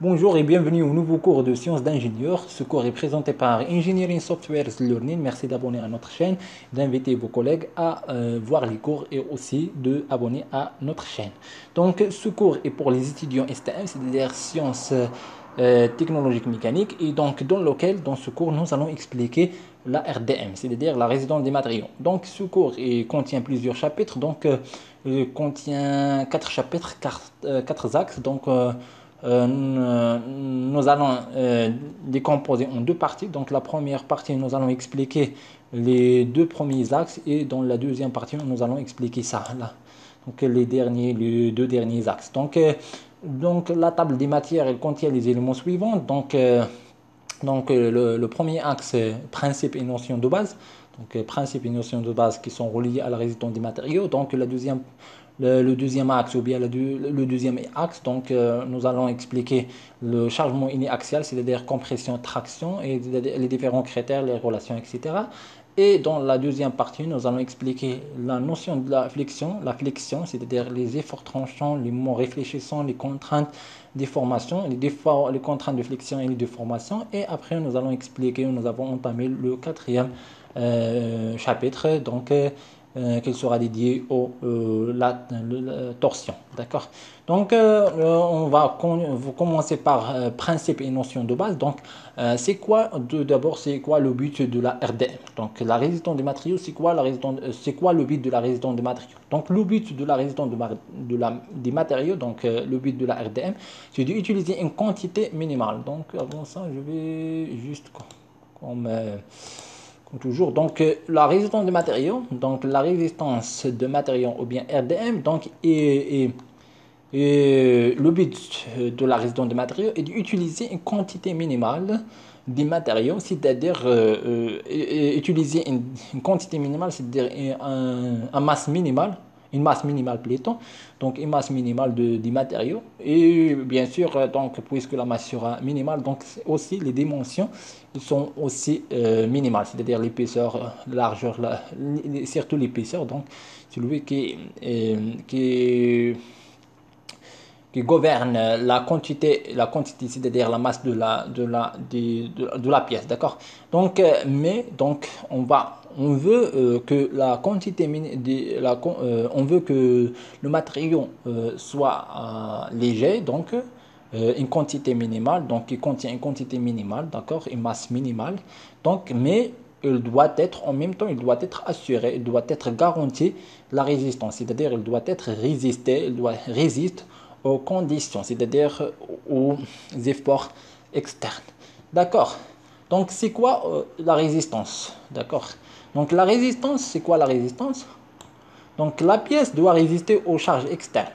Bonjour et bienvenue au nouveau cours de sciences d'ingénieur. Ce cours est présenté par Engineering Software Learning. Merci d'abonner à notre chaîne, d'inviter vos collègues à voir les cours et aussi d'abonner à notre chaîne. Donc ce cours est pour les étudiants STM, c'est-à-dire sciences technologiques mécaniques, et donc dans ce cours nous allons expliquer la RDM, c'est-à-dire la résidence des matériaux. Donc ce cours contient plusieurs chapitres, il contient 4 chapitres, 4 axes. Nous allons décomposer en 2 parties. Donc la première partie, nous allons expliquer les 2 premiers axes, et dans la deuxième partie, nous allons expliquer ça là. Donc les 2 derniers axes. Donc la table des matières, elle contient les éléments suivants. Le premier axe, principes et notions de base. Principes et notions de base qui sont reliés à la résistance des matériaux. Donc, le deuxième axe, ou bien le deuxième axe, nous allons expliquer le chargement uniaxial, c'est-à-dire compression, traction, et les différents critères, les relations, etc. Et dans la deuxième partie, nous allons expliquer la notion de la flexion, c'est-à-dire les efforts tranchants, les moments réfléchissants, les contraintes, déformation, les contraintes de flexion et les déformations. Et après, nous allons expliquer, nous avons entamé le quatrième chapitre, qui sera dédié la torsion. D'accord? Vous commencer par principes et notions de base. D'abord, c'est quoi le but de la RDM? Donc, la résistance des matériaux, c'est quoi le but de la résistance des matériaux? Donc, le but de la résistance des matériaux, le but de la RDM, c'est d'utiliser une quantité minimale. Donc, avant ça, je vais juste comme, comme toujours. La résistance des matériaux, ou bien RDM, et le but de la résistance des matériaux est d'utiliser une quantité minimale des matériaux, c'est-à-dire utiliser une quantité minimale, c'est-à-dire une masse minimale plutôt, donc une masse minimale des matériaux. Et bien sûr, puisque la masse sera minimale, donc aussi les dimensions sont aussi minimales, c'est-à-dire l'épaisseur, la largeur, surtout l'épaisseur, donc celui qui gouverne la quantité, c'est-à-dire la masse de la pièce, d'accord? On veut que la quantité on veut que le matériau soit léger, une quantité minimale, donc qui contient une quantité minimale, d'accord, une masse minimale, mais en même temps, il doit être assuré, il doit être garanti la résistance, c'est-à-dire il doit résister aux conditions, c'est-à-dire aux efforts externes. D'accord? Donc, c'est quoi la résistance? D'accord? Donc, la résistance, c'est quoi la résistance? Donc, la pièce doit résister aux charges externes.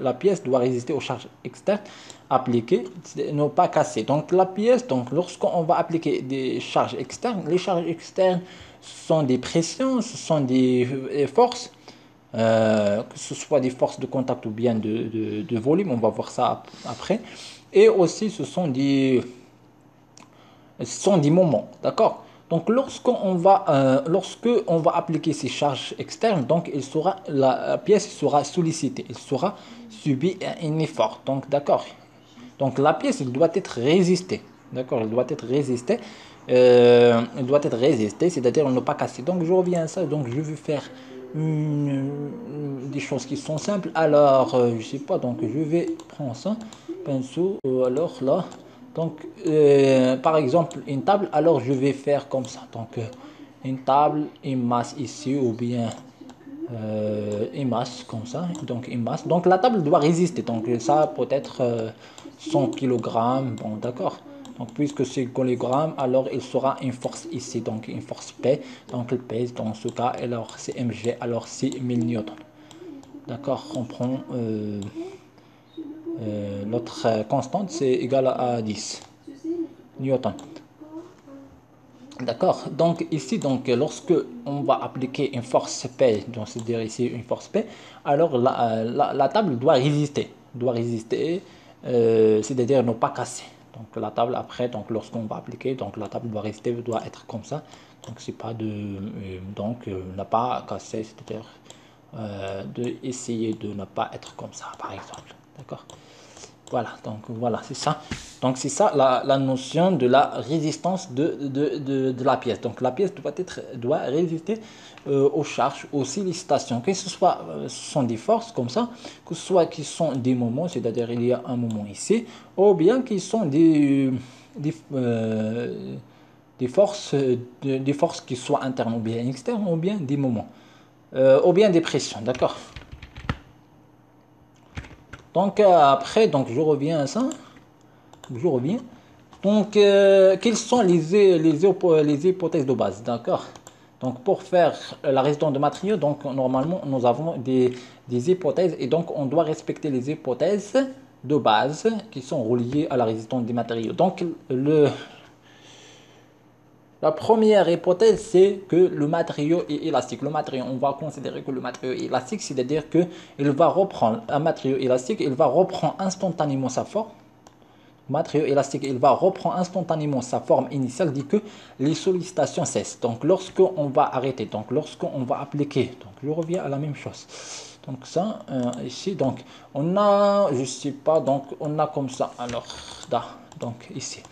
La pièce doit résister aux charges externes appliquées, ne pas casser. Donc, lorsqu'on va appliquer des charges externes, les charges externes sont des pressions, ce sont des forces, que ce soit des forces de contact ou bien de volume, on va voir ça après. Et aussi, ce sont des moments, d'accord? Donc, lorsque on va appliquer ces charges externes, la pièce sera sollicitée, elle sera subie un effort. Donc, d'accord? Donc, la pièce, elle doit être résistée, d'accord? Elle doit être résistée, c'est-à-dire ne pas casser. Donc, je reviens à ça. Donc, je vais faire des choses qui sont simples. Alors, je sais pas. Donc, je vais prendre ça, pinceau. Alors là. Par exemple, une table, alors je vais faire comme ça. Une table, une masse ici, ou bien une masse comme ça. Donc, une masse. Donc, la table doit résister. Donc, ça peut être 100 kg. Bon, d'accord. Donc, puisque c'est kg, alors il sera une force ici. Donc, une force P. Donc, elle pèse dans ce cas. Alors, c'est mg. Alors, c'est 1000 newtons. D'accord. On prend l'autre constante, c'est égal à 10 newtons. D'accord. Donc ici, lorsque on va appliquer une force P, donc c'est-à-dire ici une force P, alors la table doit résister, c'est-à-dire ne pas casser. Donc la table après, lorsqu'on va appliquer, donc la table doit résister, doit être comme ça. Donc c'est pas ne pas casser, c'est-à-dire de essayer de ne pas être comme ça, par exemple. D'accord. Voilà, donc voilà, c'est ça. Donc c'est ça la notion de la résistance de la pièce. Donc la pièce doit résister aux charges, aux sollicitations, que ce soit ce sont des forces comme ça, que ce soit qui sont des moments, c'est-à-dire il y a un moment ici, ou bien qui sont des, euh, des forces qui soient internes ou bien externes, ou bien des moments, ou bien des pressions, d'accord? Donc après, donc je reviens à ça. Je reviens. Donc, quelles sont les hypothèses de base, d'accord? Donc, pour faire la résistance de matériaux, donc normalement, nous avons des hypothèses et donc on doit respecter les hypothèses de base qui sont reliées à la résistance des matériaux. Donc, la première hypothèse, c'est que le matériau est élastique. Le matériau, on va considérer que le matériau est élastique, c'est-à-dire que il va reprendre un matériau élastique, il va reprendre instantanément sa forme. Matériau élastique, il va reprendre instantanément sa forme initiale dès que les sollicitations cessent. Donc, lorsqu'on va arrêter, donc lorsqu'on va appliquer, donc je reviens à la même chose. Donc ça, ici, donc on a, je sais pas, donc on a comme ça. Alors, là, donc ici.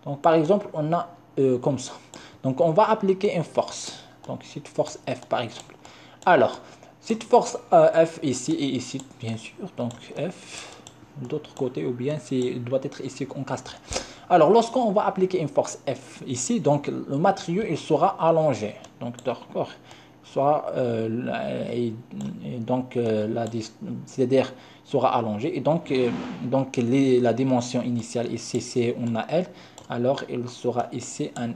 Donc par exemple, on a comme ça. Donc on va appliquer une force. Donc cette force F par exemple. Alors, cette force F ici et ici, bien sûr. Donc F d'autre côté ou bien c'est doit être ici encastré. Alors lorsqu'on va appliquer une force F ici, donc le matériau il sera allongé. Donc d'accord, soit et donc c'est-à-dire sera allongé et donc la dimension initiale ici c'est on a L. Alors il sera ici un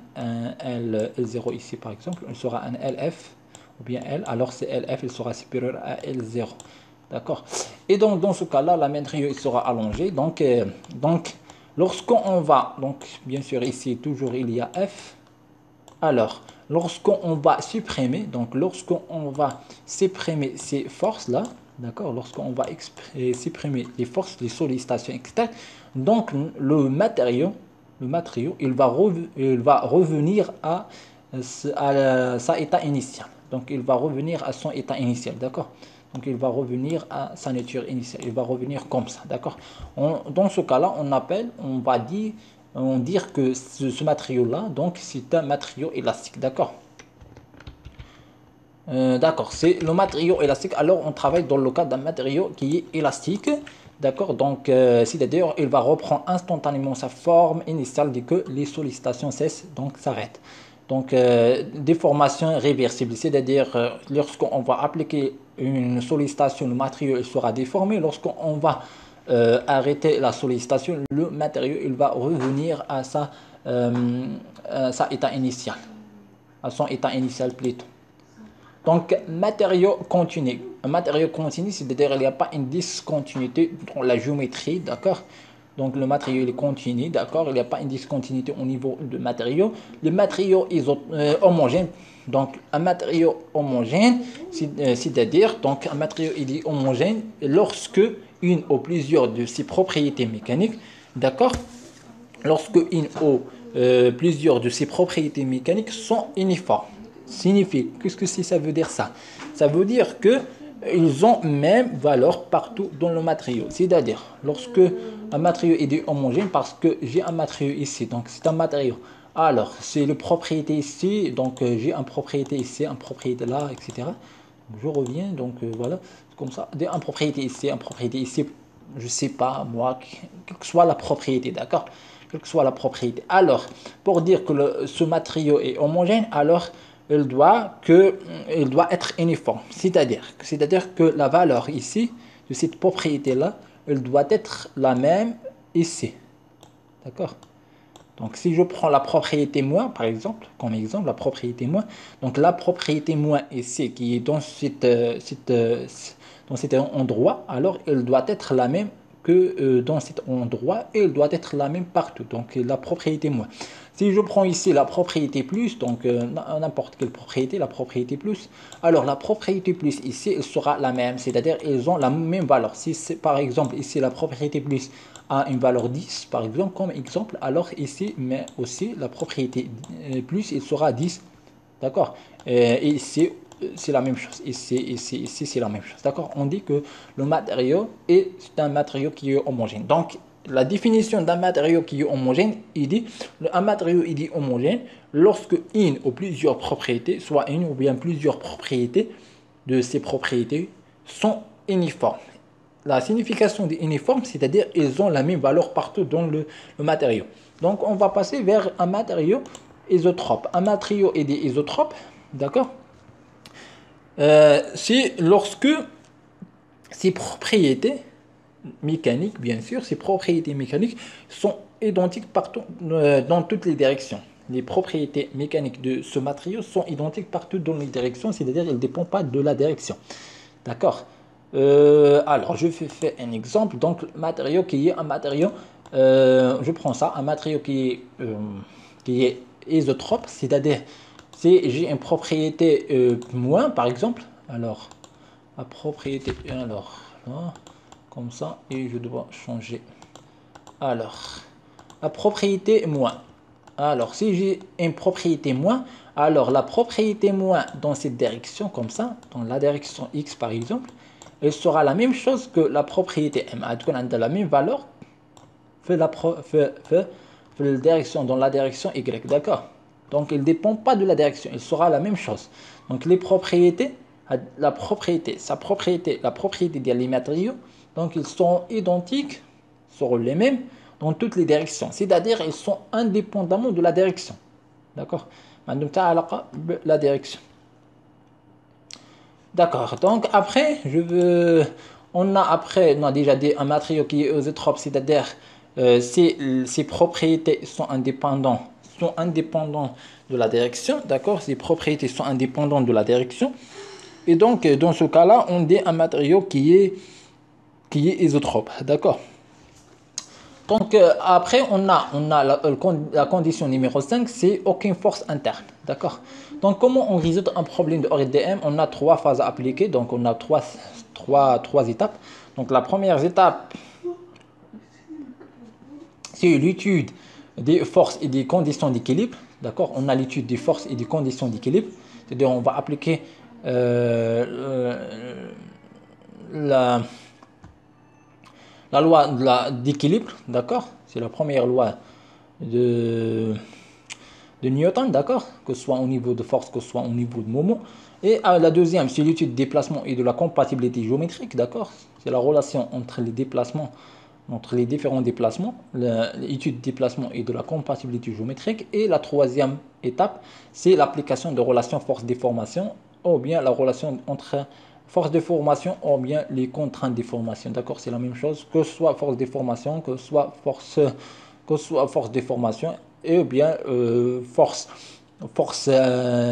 L0 ici par exemple, il sera un LF ou bien L. Alors c'est LF il sera supérieur à L0. D'accord. Et donc, dans ce cas-là, la matériau sera allongée. Donc lorsqu'on va, donc bien sûr ici, toujours il y a F. Alors, lorsqu'on va supprimer, donc lorsqu'on va supprimer ces forces-là, d'accord, lorsqu'on va supprimer les forces, les sollicitations externes, donc le matériau, il va revenir à sa état initial. Donc, il va revenir à son état initial, d'accord? Donc, il va revenir à sa nature initiale. Il va revenir comme ça, d'accord? Dans ce cas-là, on dire que ce matériau-là, donc, c'est un matériau élastique, d'accord? D'accord, c'est le matériau élastique. Alors, on travaille dans le cas d'un matériau qui est élastique. D'accord, donc, c'est-à-dire, il va reprendre instantanément sa forme initiale dès que les sollicitations cessent, donc s'arrêtent. Donc, déformation réversible, c'est-à-dire, lorsqu'on va appliquer une sollicitation, le matériau il sera déformé. Lorsqu'on va arrêter la sollicitation, le matériau il va revenir à sa état initial, à son état initial plutôt. Donc, matériau continu. Un matériau continu, c'est-à-dire qu'il n'y a pas une discontinuité dans la géométrie, d'accord? Donc, le matériau il est continu, d'accord? Il n'y a pas une discontinuité au niveau du matériau. Le matériau homogène. Donc, un matériau homogène, c'est-à-dire, donc, un matériau il est homogène lorsque une ou plusieurs de ses propriétés mécaniques, d'accord? Lorsque une ou plusieurs de ses propriétés mécaniques sont uniformes. Signifie, qu'est-ce que ça veut dire ça? Ça veut dire que ils ont même valeur partout dans le matériau. C'est-à-dire, lorsque un matériau est homogène, parce que j'ai un matériau ici, donc c'est un matériau. Alors, c'est le propriété ici, donc j'ai une propriété ici, une propriété là, etc. Je reviens, donc voilà, comme ça. Une propriété ici, une propriété ici, je sais pas, moi, quelle que soit la propriété, d'accord? Quelle que soit la propriété. Alors, pour dire que ce matériau est homogène, alors il doit être uniforme. C'est-à-dire que la valeur ici, de cette propriété-là, elle doit être la même ici. D'accord? Donc, si je prends la propriété moins, par exemple, comme exemple, la propriété moins, donc la propriété moins ici, qui est dans cet endroit, alors elle doit être la même que dans cet endroit et elle doit être la même partout. Donc, la propriété moins. Si je prends ici la propriété plus, donc n'importe quelle propriété, la propriété plus, alors la propriété plus ici, elle sera la même, c'est-à-dire ils ont la même valeur. Si c'est par exemple ici la propriété plus a une valeur 10, par exemple, comme exemple, alors ici, mais aussi la propriété plus, il sera 10, d'accord? Et ici, c'est la même chose. Ici, c'est la même chose, d'accord? On dit que le matériau est un matériau qui est homogène. Donc, la définition d'un matériau qui est homogène, il dit un matériau il est homogène lorsque une ou plusieurs propriétés, soit une ou bien plusieurs propriétés de ces propriétés sont uniformes. La signification d'uniforme, c'est-à-dire ils ont la même valeur partout dans le matériau. Donc on va passer vers un matériau isotrope. Un matériau est isotrope, d'accord? C'est lorsque ces propriétés mécaniques, bien sûr, ces propriétés mécaniques sont identiques partout, dans toutes les directions. Les propriétés mécaniques de ce matériau sont identiques partout dans les directions, c'est-à-dire qu'elles ne dépendent pas de la direction. D'accord? Alors, je vais faire un exemple. Donc, matériau qui est un matériau, je prends ça, un matériau qui est isotrope, c'est-à-dire si j'ai une propriété moins, par exemple, alors, la propriété, alors, là, comme ça, et je dois changer. Alors, la propriété moins. Alors, si j'ai une propriété moins, alors la propriété moins dans cette direction, comme ça, dans la direction X par exemple, elle sera la même chose que la propriété M. Elle a la même valeur fait la direction dans la direction Y, d'accord? Donc, elle ne dépend pas de la direction, elle sera la même chose. Donc, les propriétés, la propriété des matériaux, donc ils sont identiques, seront les mêmes dans toutes les directions. C'est-à-dire, ils sont indépendamment de la direction. D'accord? La direction. D'accord. Donc, après, on a déjà dit un matériau qui est isotrope, c'est-à-dire ses propriétés sont indépendants de la direction. D'accord? Ses propriétés sont indépendantes de la direction. Et donc, dans ce cas-là, on dit un matériau qui est isotrope. D'accord? Donc, après, on a la condition numéro 5, c'est aucune force interne. D'accord? Donc, comment on résout un problème de ORDM? On a trois phases à appliquer. Donc, on a trois étapes. Donc, la première étape, c'est l'étude des forces et des conditions d'équilibre. D'accord? On a l'étude des forces et des conditions d'équilibre. C'est-à-dire, on va appliquer la loi d'équilibre, d'accord? C'est la première loi de, de Newton, d'accord? Que ce soit au niveau de force, que ce soit au niveau de moment. Et la deuxième, c'est l'étude des déplacements et de la compatibilité géométrique, d'accord? C'est la relation entre les déplacements, entre les différents déplacements, l'étude des déplacements et de la compatibilité géométrique. Et la troisième étape, c'est l'application de relations force-déformation, ou bien la relation entre force de formation ou bien les contraintes de formation. D'accord, c'est la même chose, que ce soit force de formation, que ce soit force de formation, et bien force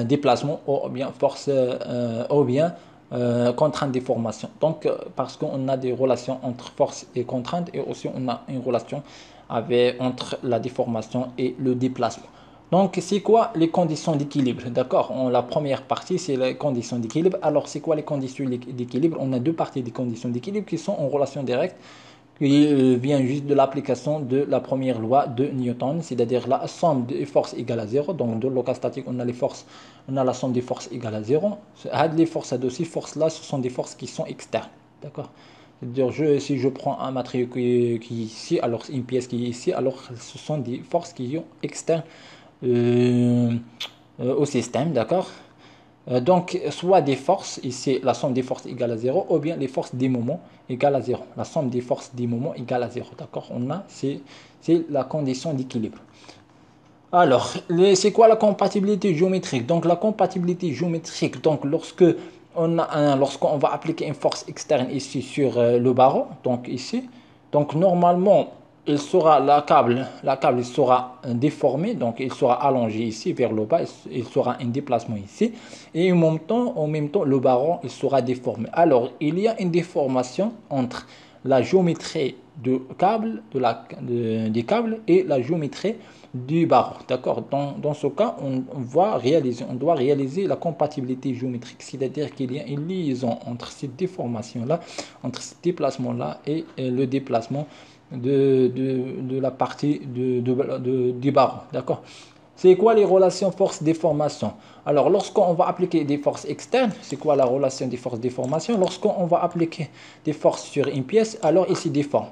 déplacement, ou bien contrainte de formation. Donc, parce qu'on a des relations entre force et contrainte, et aussi on a une relation entre la déformation et le déplacement. Donc, c'est quoi les conditions d'équilibre? D'accord, la première partie, c'est les conditions d'équilibre. Alors, c'est quoi les conditions d'équilibre? On a deux parties des conditions d'équilibre qui sont en relation directe, qui vient juste de l'application de la première loi de Newton, c'est-à-dire la somme des forces égale à zéro. Donc, dans le cas statique, on a la somme des forces égale à zéro. Les forces de ces forces-là, ce sont des forces qui sont externes. D'accord? C'est-à-dire, si je prends un matériau qui est ici, alors une pièce qui est ici, alors ce sont des forces qui sont externes euh, au système, d'accord? Donc, soit des forces, ici la somme des forces égale à zéro, ou bien les forces des moments égale à zéro. La somme des forces des moments égale à zéro, d'accord? C'est la condition d'équilibre. Alors, c'est quoi la compatibilité géométrique? Donc, la compatibilité géométrique, donc lorsqu'on va appliquer une force externe ici sur le barreau, donc ici, donc normalement, la câble il sera déformé, donc il sera allongé ici vers le bas, il sera un déplacement ici, et en même temps, le barreau il sera déformé. Alors, il y a une déformation entre la géométrie des câbles et la géométrie du barreau. D'accord? Dans ce cas, on doit réaliser la compatibilité géométrique, c'est-à-dire qu'il y a une liaison entre cette déformation-là, entre ce déplacement-là et le déplacement de la partie du barreau. D'accord? C'est quoi les relations force-déformation? Alors, lorsqu'on va appliquer des forces externes, c'est quoi la relation des forces-déformation? Lorsqu'on va appliquer des forces sur une pièce, alors il se déforme.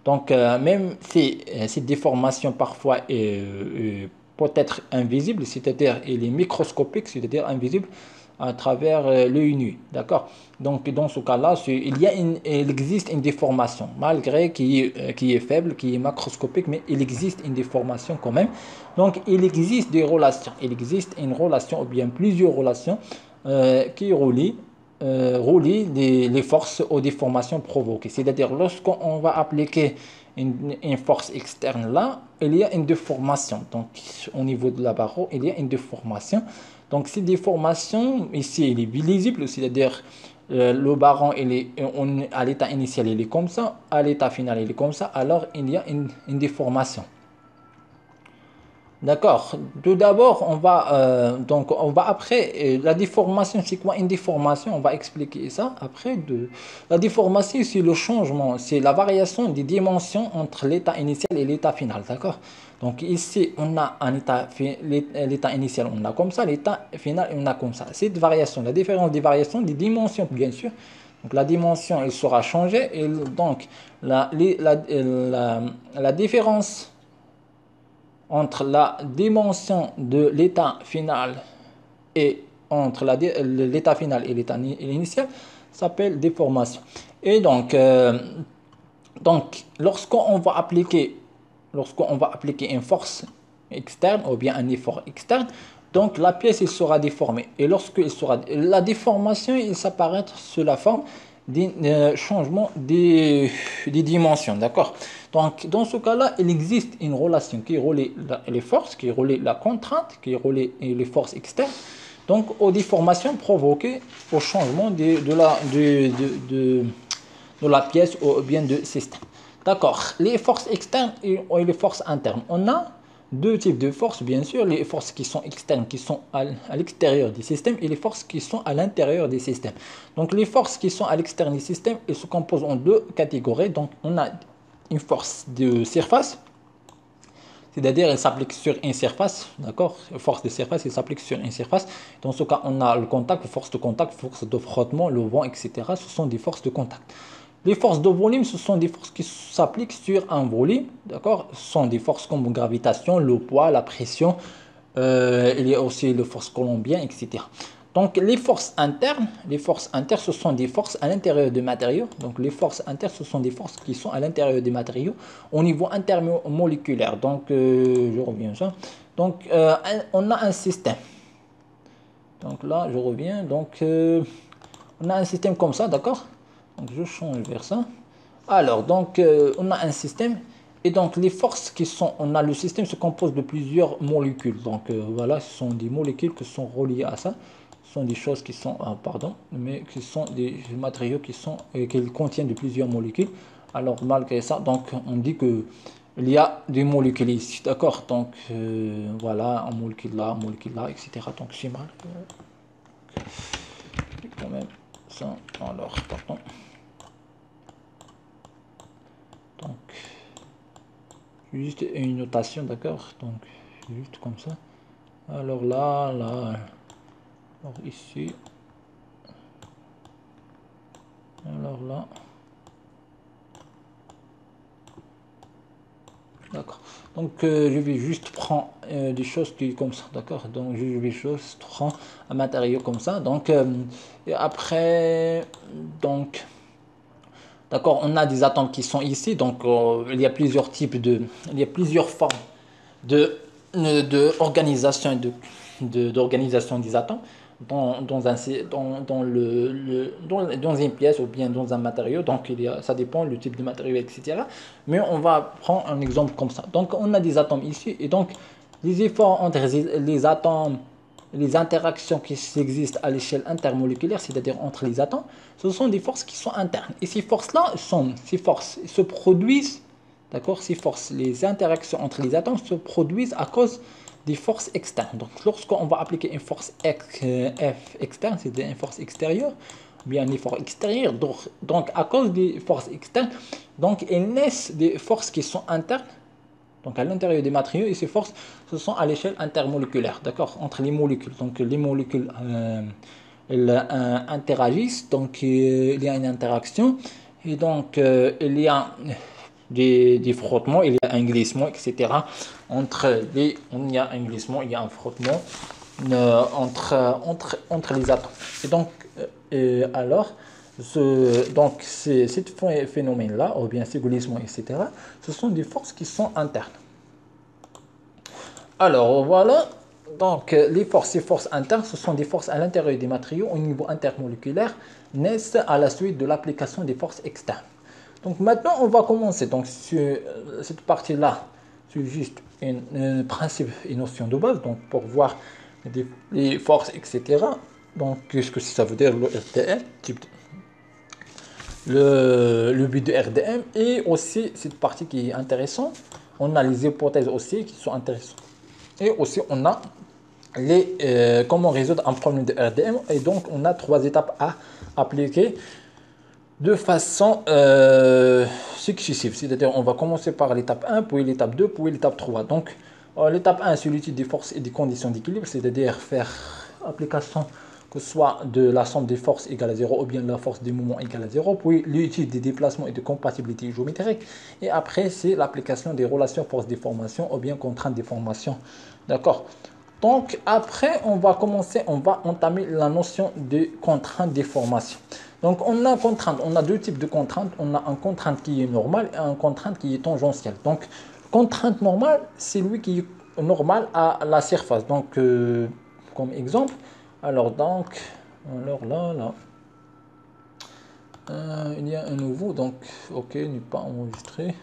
Donc, même si cette déformation parfois peut être invisible, c'est-à-dire elle est microscopique, c'est-à-dire invisible à travers l'œil nu, d'accord? Donc, dans ce cas-là, il existe une déformation, malgré qui est faible, qui est macroscopique, mais il existe une déformation quand même. Donc, il existe des relations. Il existe une relation, ou bien plusieurs relations, qui relient les forces aux déformations provoquées. C'est-à-dire, lorsqu'on va appliquer une force externe là, il y a une déformation. Donc, au niveau de la barreau, il y a une déformation. Donc, cette déformation, ici, elle est visible, c'est-à-dire le baron, à l'état initial, il est comme ça, à l'état final, il est comme ça, alors il y a une déformation. D'accord. Tout d'abord, on va après la déformation. C'est quoi une déformation? On va expliquer ça après. La déformation, c'est le changement, c'est la variation des dimensions entre l'état initial et l'état final. D'accord. Donc ici, on a l'état initial, on a comme ça, l'état final, on a comme ça. Cette variation, la différence des variations, des dimensions, bien sûr. Donc la dimension, elle sera changée et donc la différence entre la dimension de l'état final et entre l'état final et l'état initial s'appelle déformation. Et donc lorsqu'on va appliquer une force externe ou bien un effort externe, donc la pièce elle sera déformée. Et la déformation, il s'apparaît sous la forme des changements des dimensions, d'accord? Donc dans ce cas-là, il existe une relation qui relie les forces, qui relie la contrainte, qui relie les forces externes, donc aux déformations provoquées au changement de la pièce ou bien de système. D'accord. Les forces externes et les forces internes. On a deux types de forces, bien sûr. Les forces qui sont externes, qui sont à l'extérieur du système, et les forces qui sont à l'intérieur des systèmes. Donc, les forces qui sont à l'extérieur du système, elles se composent en deux catégories. Donc, on a une force de surface, c'est-à-dire elle s'applique sur une surface, d'accord? Force de surface, elle s'applique sur une surface. Dans ce cas, on a le contact, force de frottement, le vent, etc. Ce sont des forces de contact. Les forces de volume, ce sont des forces qui s'appliquent sur un volume, d'accord? Ce sont des forces comme la gravitation, le poids, la pression, il y a aussi les forces colombiennes, etc. Donc les forces internes, ce sont des forces à l'intérieur des matériaux. Donc les forces internes, ce sont des forces qui sont à l'intérieur des matériaux au niveau intermoléculaire. Donc je reviens ça. Donc on a un système. Donc là, je reviens. Donc on a un système comme ça, d'accord? Donc je change vers ça. Alors, donc on a un système et donc les forces on a le système se compose de plusieurs molécules. Donc voilà, ce sont des molécules qui sont reliées à ça. Ce sont des choses qui sont, pardon, mais qui sont des matériaux qui contiennent de plusieurs molécules. Alors malgré ça, donc on dit que il y a des molécules ici, d'accord? Donc voilà, un molécule là, etc. Donc c'est mal. Quand même ça. Alors, pardon. Donc, juste une notation, d'accord? Donc, juste comme ça. Alors là, alors ici, alors là, d'accord. Donc, je vais juste prendre des choses qui comme ça, d'accord? Donc, je vais juste prendre un matériau comme ça. Donc, et après, donc, d'accord, on a des atomes qui sont ici. Donc, il y a plusieurs formes d'organisation d'organisation des atomes dans une pièce ou bien dans un matériau. Donc, ça dépend du type de matériau, etc. Mais on va prendre un exemple comme ça. Donc, on a des atomes ici. Et donc, les efforts entre les atomes, les interactions qui existent à l'échelle intermoléculaire, c'est-à-dire entre les atomes, ce sont des forces qui sont internes. Et ces forces se produisent. D'accord? Les interactions entre les atomes se produisent à cause des forces externes. Donc, lorsqu'on va appliquer une force F externe, c'est-à-dire une force extérieure, ou bien un effort extérieur, donc à cause des forces externes, donc elles naissent des forces qui sont internes, donc à l'intérieur des matériaux, et ces forces, ce sont à l'échelle intermoléculaire, d'accord? Entre les molécules. Donc, les molécules elles, interagissent, donc il y a une interaction, et donc il y a des frottements, il y a un glissement, etc. Il y a un glissement, il y a un frottement entre les atomes. Et donc, alors, ces phénomènes-là, ou bien ces glissements, etc., ce sont des forces qui sont internes. Alors, voilà. Donc, ces forces internes, ce sont des forces à l'intérieur des matériaux au niveau intermoléculaire, naissent à la suite de l'application des forces externes. Donc, maintenant, on va commencer. Donc, sur cette partie-là, c'est juste un principe et notion de base, donc pour voir les forces, etc. Donc, qu'est-ce que ça veut dire le RDM, le but de RDM, et aussi cette partie qui est intéressante. On a les hypothèses aussi qui sont intéressantes. Et aussi, on a comment résoudre un problème de RDM. Et donc, on a 3 étapes à appliquer de façon successive. C'est-à-dire, on va commencer par l'étape 1, puis l'étape 2, puis l'étape 3. Donc, l'étape 1, c'est l'étude des forces et des conditions d'équilibre, c'est-à-dire faire application que ce soit de la somme des forces égale à 0 ou bien la force des mouvements égale à 0, puis l'étude des déplacements et de compatibilité géométrique. Et après, c'est l'application des relations force-déformation ou bien contrainte-déformation. D'accord? Donc, après, on va entamer la notion de contrainte-déformation. Donc, on a deux types de contraintes. On a une contrainte qui est normale et une contrainte qui est tangentielle. Donc, contrainte normale, c'est lui qui est normal à la surface. Donc, comme exemple, alors là, il y a un nouveau, donc, ok, n'est pas enregistré.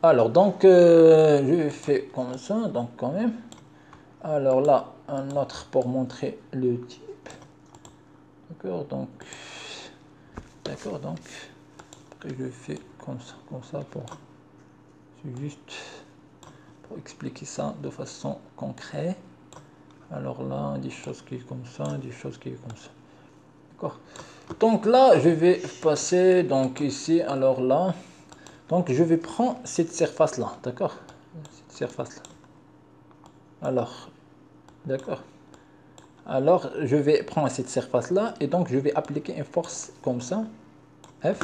Alors, donc, je fais comme ça, donc, quand même. Alors là, un autre pour montrer le type. D'accord, donc, après je fais comme ça c'est juste pour expliquer ça de façon concrète. Alors là, des choses qui est comme ça, des choses qui est comme ça. D'accord. Donc là, je vais passer donc ici. Alors là, donc je vais prendre cette surface là, d'accord. Cette surface là. Alors, d'accord. Alors, je vais prendre cette surface là et donc je vais appliquer une force comme ça, F.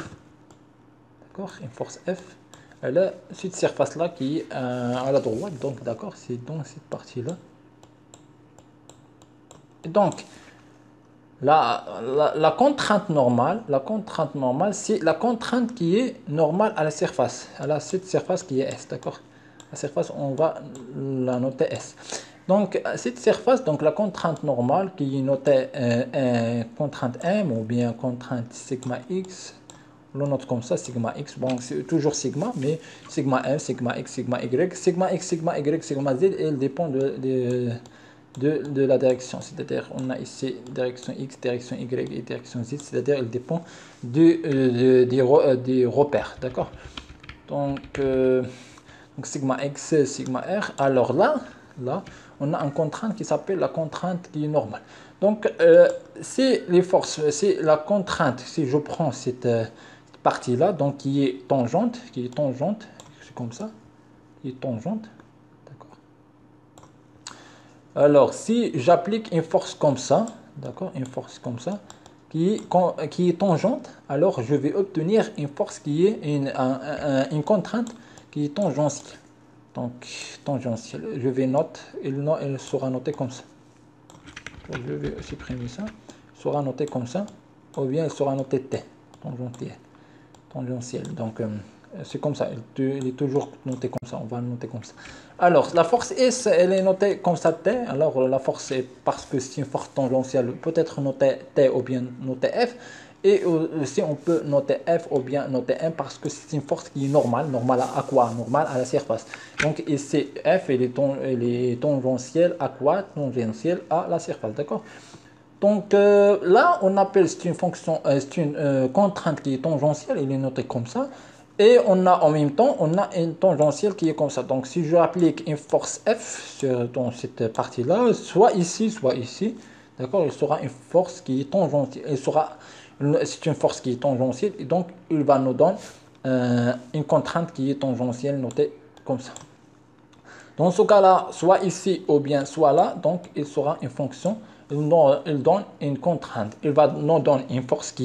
D'accord, une force F. Là, cette surface là qui est à la droite, donc d'accord, c'est dans cette partie là. Et donc, la contrainte normale, c'est la contrainte qui est normale à la surface, cette surface qui est S, d'accord. La surface, on va la noter S. Donc, cette surface, donc la contrainte normale qui est notée contrainte M ou bien contrainte sigma X, on le note comme ça, sigma X, bon, c'est toujours sigma, mais sigma M, sigma X, sigma Y, sigma X, sigma Y, sigma Z, elle dépend de la direction. C'est-à-dire, on a ici direction X, direction Y et direction Z, c'est-à-dire, elle dépend des repères, d'accord. Donc, sigma X, sigma R, alors là, on a une contrainte qui s'appelle la contrainte qui est normale. Donc, c'est les forces, c'est la contrainte, si je prends cette partie-là, donc qui est tangente, c'est comme ça, qui est tangente, d'accord. Alors, si j'applique une force comme ça, d'accord, une force comme ça, qui est tangente, alors je vais obtenir une force qui est une contrainte qui est tangentielle. Donc, tangentielle, je vais noter, elle sera notée comme ça. Je vais supprimer ça, elle sera notée comme ça, ou bien elle sera notée T, tangentielle. Donc, c'est comme ça, elle est toujours notée comme ça, on va le noter comme ça. Alors, la force S, elle est notée comme ça T. Alors, la force est parce que c'est une force tangentielle, peut être notée T ou bien notée F. Et aussi, on peut noter F ou bien noter M parce que c'est une force qui est normale. Normale à quoi? Normale à la surface. Donc, ici, F, elle est tangentielle à quoi? Tangentielle à la surface, d'accord? Donc, là, on appelle, c'est une fonction, c'est une contrainte qui est tangentielle, elle est notée comme ça. Et on a en même temps, on a une tangentielle qui est comme ça. Donc, si je applique une force F dans cette partie-là, soit ici, d'accord, il sera une force qui est tangentielle. C'est une force qui est tangentielle et donc il va nous donner une contrainte qui est tangentielle notée comme ça. Dans ce cas-là, soit ici ou bien soit là, donc il sera une fonction, il donne une contrainte. Il va nous donner une force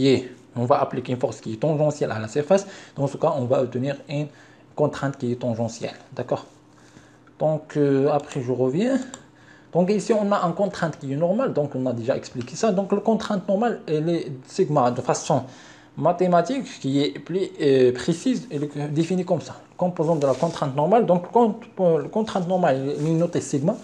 on va appliquer une force qui est tangentielle à la surface. Dans ce cas, on va obtenir une contrainte qui est tangentielle. D'accord? Donc, après, je reviens. Donc, ici, on a une contrainte qui est normale. Donc, on a déjà expliqué ça. Donc, la contrainte normale, elle est sigma de façon mathématique qui est plus précise. Elle est définie comme ça. Composant de la contrainte normale. Donc, la contrainte normale, elle est notée sigma.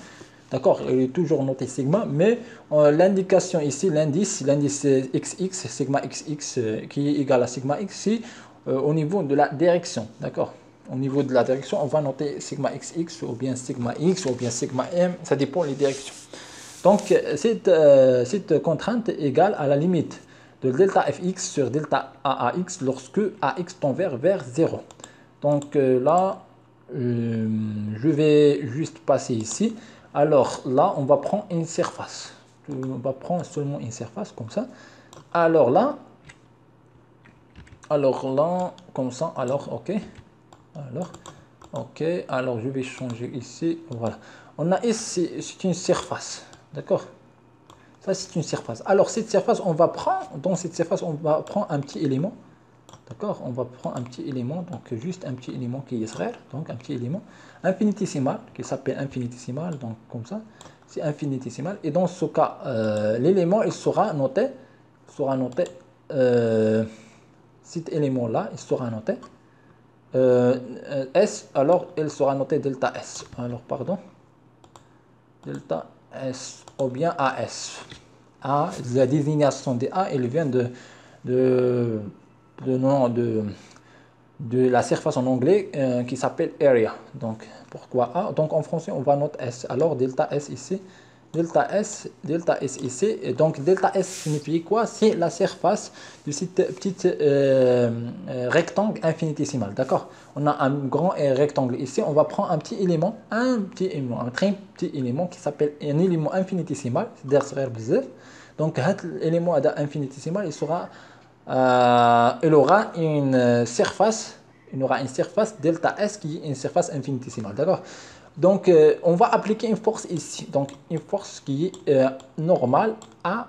D'accord? Elle est toujours notée sigma. Mais l'indication ici, l'indice xx, sigma xx, qui est égal à sigma x, c'est au niveau de la direction. D'accord? Au niveau de la direction, on va noter sigma xx ou bien sigma x ou bien sigma m, ça dépend des directions. Donc, cette contrainte est égale à la limite de delta fx sur delta aax lorsque ax tend vers 0. Donc là, je vais juste passer ici. Alors là, on va prendre une surface. On va prendre seulement une surface comme ça. Alors là, comme ça, alors ok. Alors, ok, alors je vais changer ici, voilà. On a ici, c'est une surface, d'accord? Ça, c'est une surface. Alors, cette surface, on va prendre, dans cette surface, on va prendre un petit élément, d'accord? On va prendre un petit élément, donc juste un petit élément qui est Israël, donc un petit élément infinitésimal, qui s'appelle infinitésimal, donc comme ça, c'est infinitésimal. Et dans ce cas, l'élément, il sera noté, cet élément-là, il sera noté. S, alors elle sera notée delta S. Alors, pardon, delta S ou bien AS. A, la désignation des A, elle vient de, de la surface en anglais qui s'appelle area. Donc, pourquoi A? Donc, en français, on va noter S. Alors, delta S ici. Delta S ici. Et donc, delta S signifie quoi? C'est la surface de cette petite rectangle infinitésimal. D'accord? On a un grand rectangle ici. On va prendre un très petit élément qui s'appelle un élément infinitésimal. Donc, l'élément infinitésimal, il aura une surface. Il aura une surface delta S qui est une surface infinitésimale. D'accord? Donc, on va appliquer une force ici. Donc, une force qui est normale à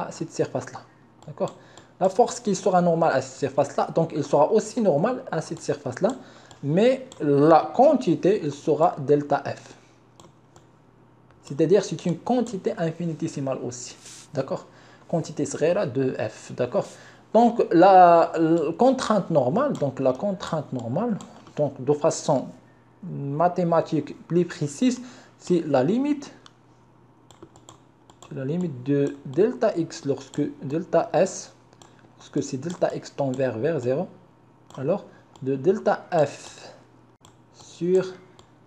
cette surface-là. D'accord? La force qui sera normale à cette surface-là, donc, elle sera aussi normale à cette surface-là. Mais la quantité, elle sera delta F. C'est-à-dire, c'est une quantité infinitésimale aussi. D'accord? Quantité serait là de F. D'accord? Donc, la contrainte normale, donc, de façon mathématique plus précise, c'est la limite de delta x lorsque delta s, lorsque c'est delta x tend vers 0, alors de delta f sur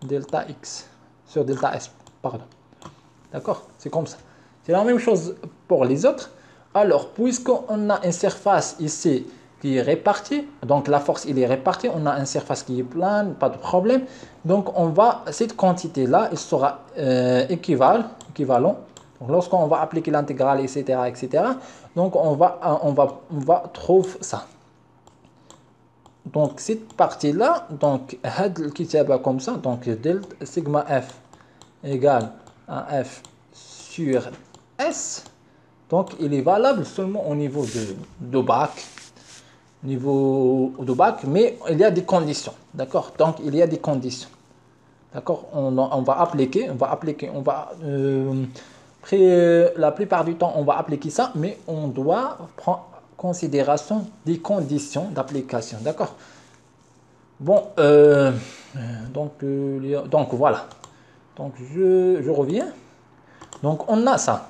delta x, sur delta s, pardon. D'accord? C'est comme ça. C'est la même chose pour les autres. Alors, puisqu'on a une surface ici qui est répartie, donc la force il est répartie, on a une surface qui est plane, pas de problème. Donc, cette quantité-là, elle sera équivalent. Donc, lorsqu'on va appliquer l'intégrale, etc., etc., donc on va trouver ça. Donc, cette partie-là, donc, qui est comme ça, donc, delta sigma f égale à f sur s. Donc, il est valable seulement au niveau de bac. Mais il y a des conditions. D'accord? Donc, il y a des conditions. D'accord? La plupart du temps, on va appliquer ça, mais on doit prendre en considération des conditions d'application. D'accord? Bon, donc voilà. Donc, je reviens. Donc, on a ça.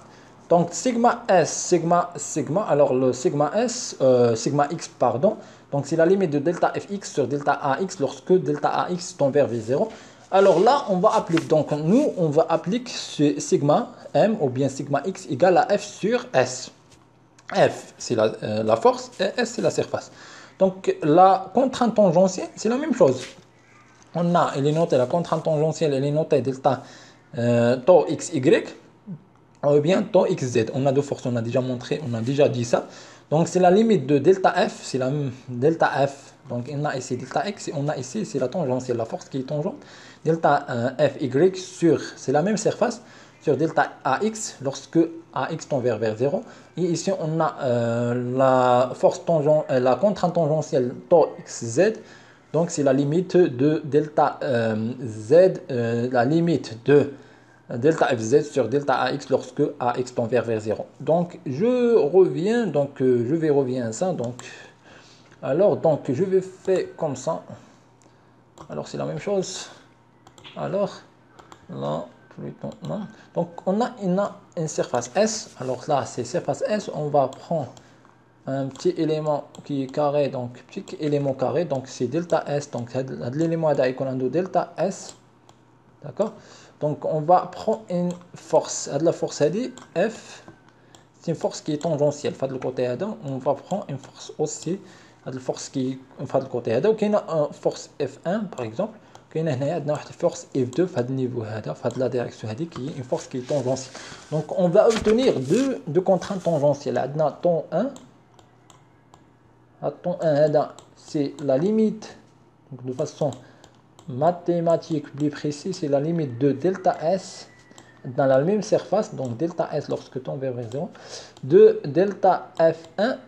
Donc, sigma S, sigma, alors le sigma S, sigma X, pardon. Donc, c'est la limite de delta Fx sur delta Ax lorsque delta Ax tend vers V0. Alors là, on va appliquer, donc nous, on va appliquer ce sigma M ou bien sigma X égale à F sur S. F, c'est la force et S, c'est la surface. Donc, la contrainte tangentielle, c'est la même chose. Elle est notée, la contrainte tangentielle, elle est notée delta tau xy ou bien tau xz. On a deux forces, on a déjà montré, on a déjà dit ça. Donc c'est la limite de delta f, c'est la delta f. Donc on a ici delta x et on a ici, c'est la tangentielle, la force qui est tangente. Delta fy sur, c'est la même surface, sur delta ax lorsque ax tend vers 0. Et ici on a la force tangente, la contrainte tangentielle tau xz Donc c'est la limite de delta z, la limite de delta fz sur delta ax lorsque ax tend vers 0. Donc je reviens, donc je vais revenir à ça. Donc alors donc je vais faire comme ça. Alors c'est la même chose. Alors là plutôt non. Donc on a une surface S. Alors là c'est surface S. On va prendre un petit élément qui est carré, donc petit élément carré, donc c'est delta S. Donc l'élément de delta S. D'accord. Donc on va prendre une force. La force dit F. C'est une force qui est tangentielle. Le côté on va prendre une force aussi. La force qui est le côté donc il y a une force F1 par exemple. Il y a une force F2 à ce niveau, à la direction qui est une force qui est tangentielle. Donc on va obtenir deux contraintes tangentielles. On ton 1. Ton 1 c'est la limite. Donc de façon mathématique plus précise, c'est la limite de delta S dans la même surface, donc delta S lorsque ton vers 0, de delta F1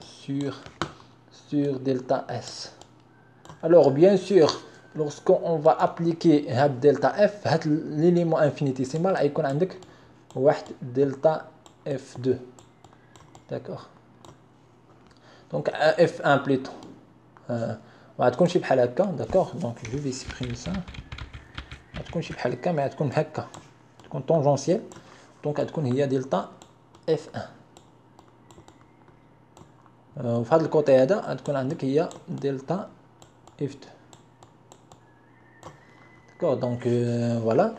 sur delta S. Alors bien sûr, lorsqu'on va appliquer delta F, l'élément infinitésimal il y a delta F2. D'accord. Donc F1 plutôt. غتكون شي بحال هكا. داكوغ. دونك جو في سيبريمي سا. غتكون شي بحال هكا، مي غتكون هكا، تكون طونجونسيال. دونك غتكون هي دلتا اف 1. وفي هذا الكوتي هذا غتكون عندك هي دلتا اف 2. داكوغ. دونك فوالا.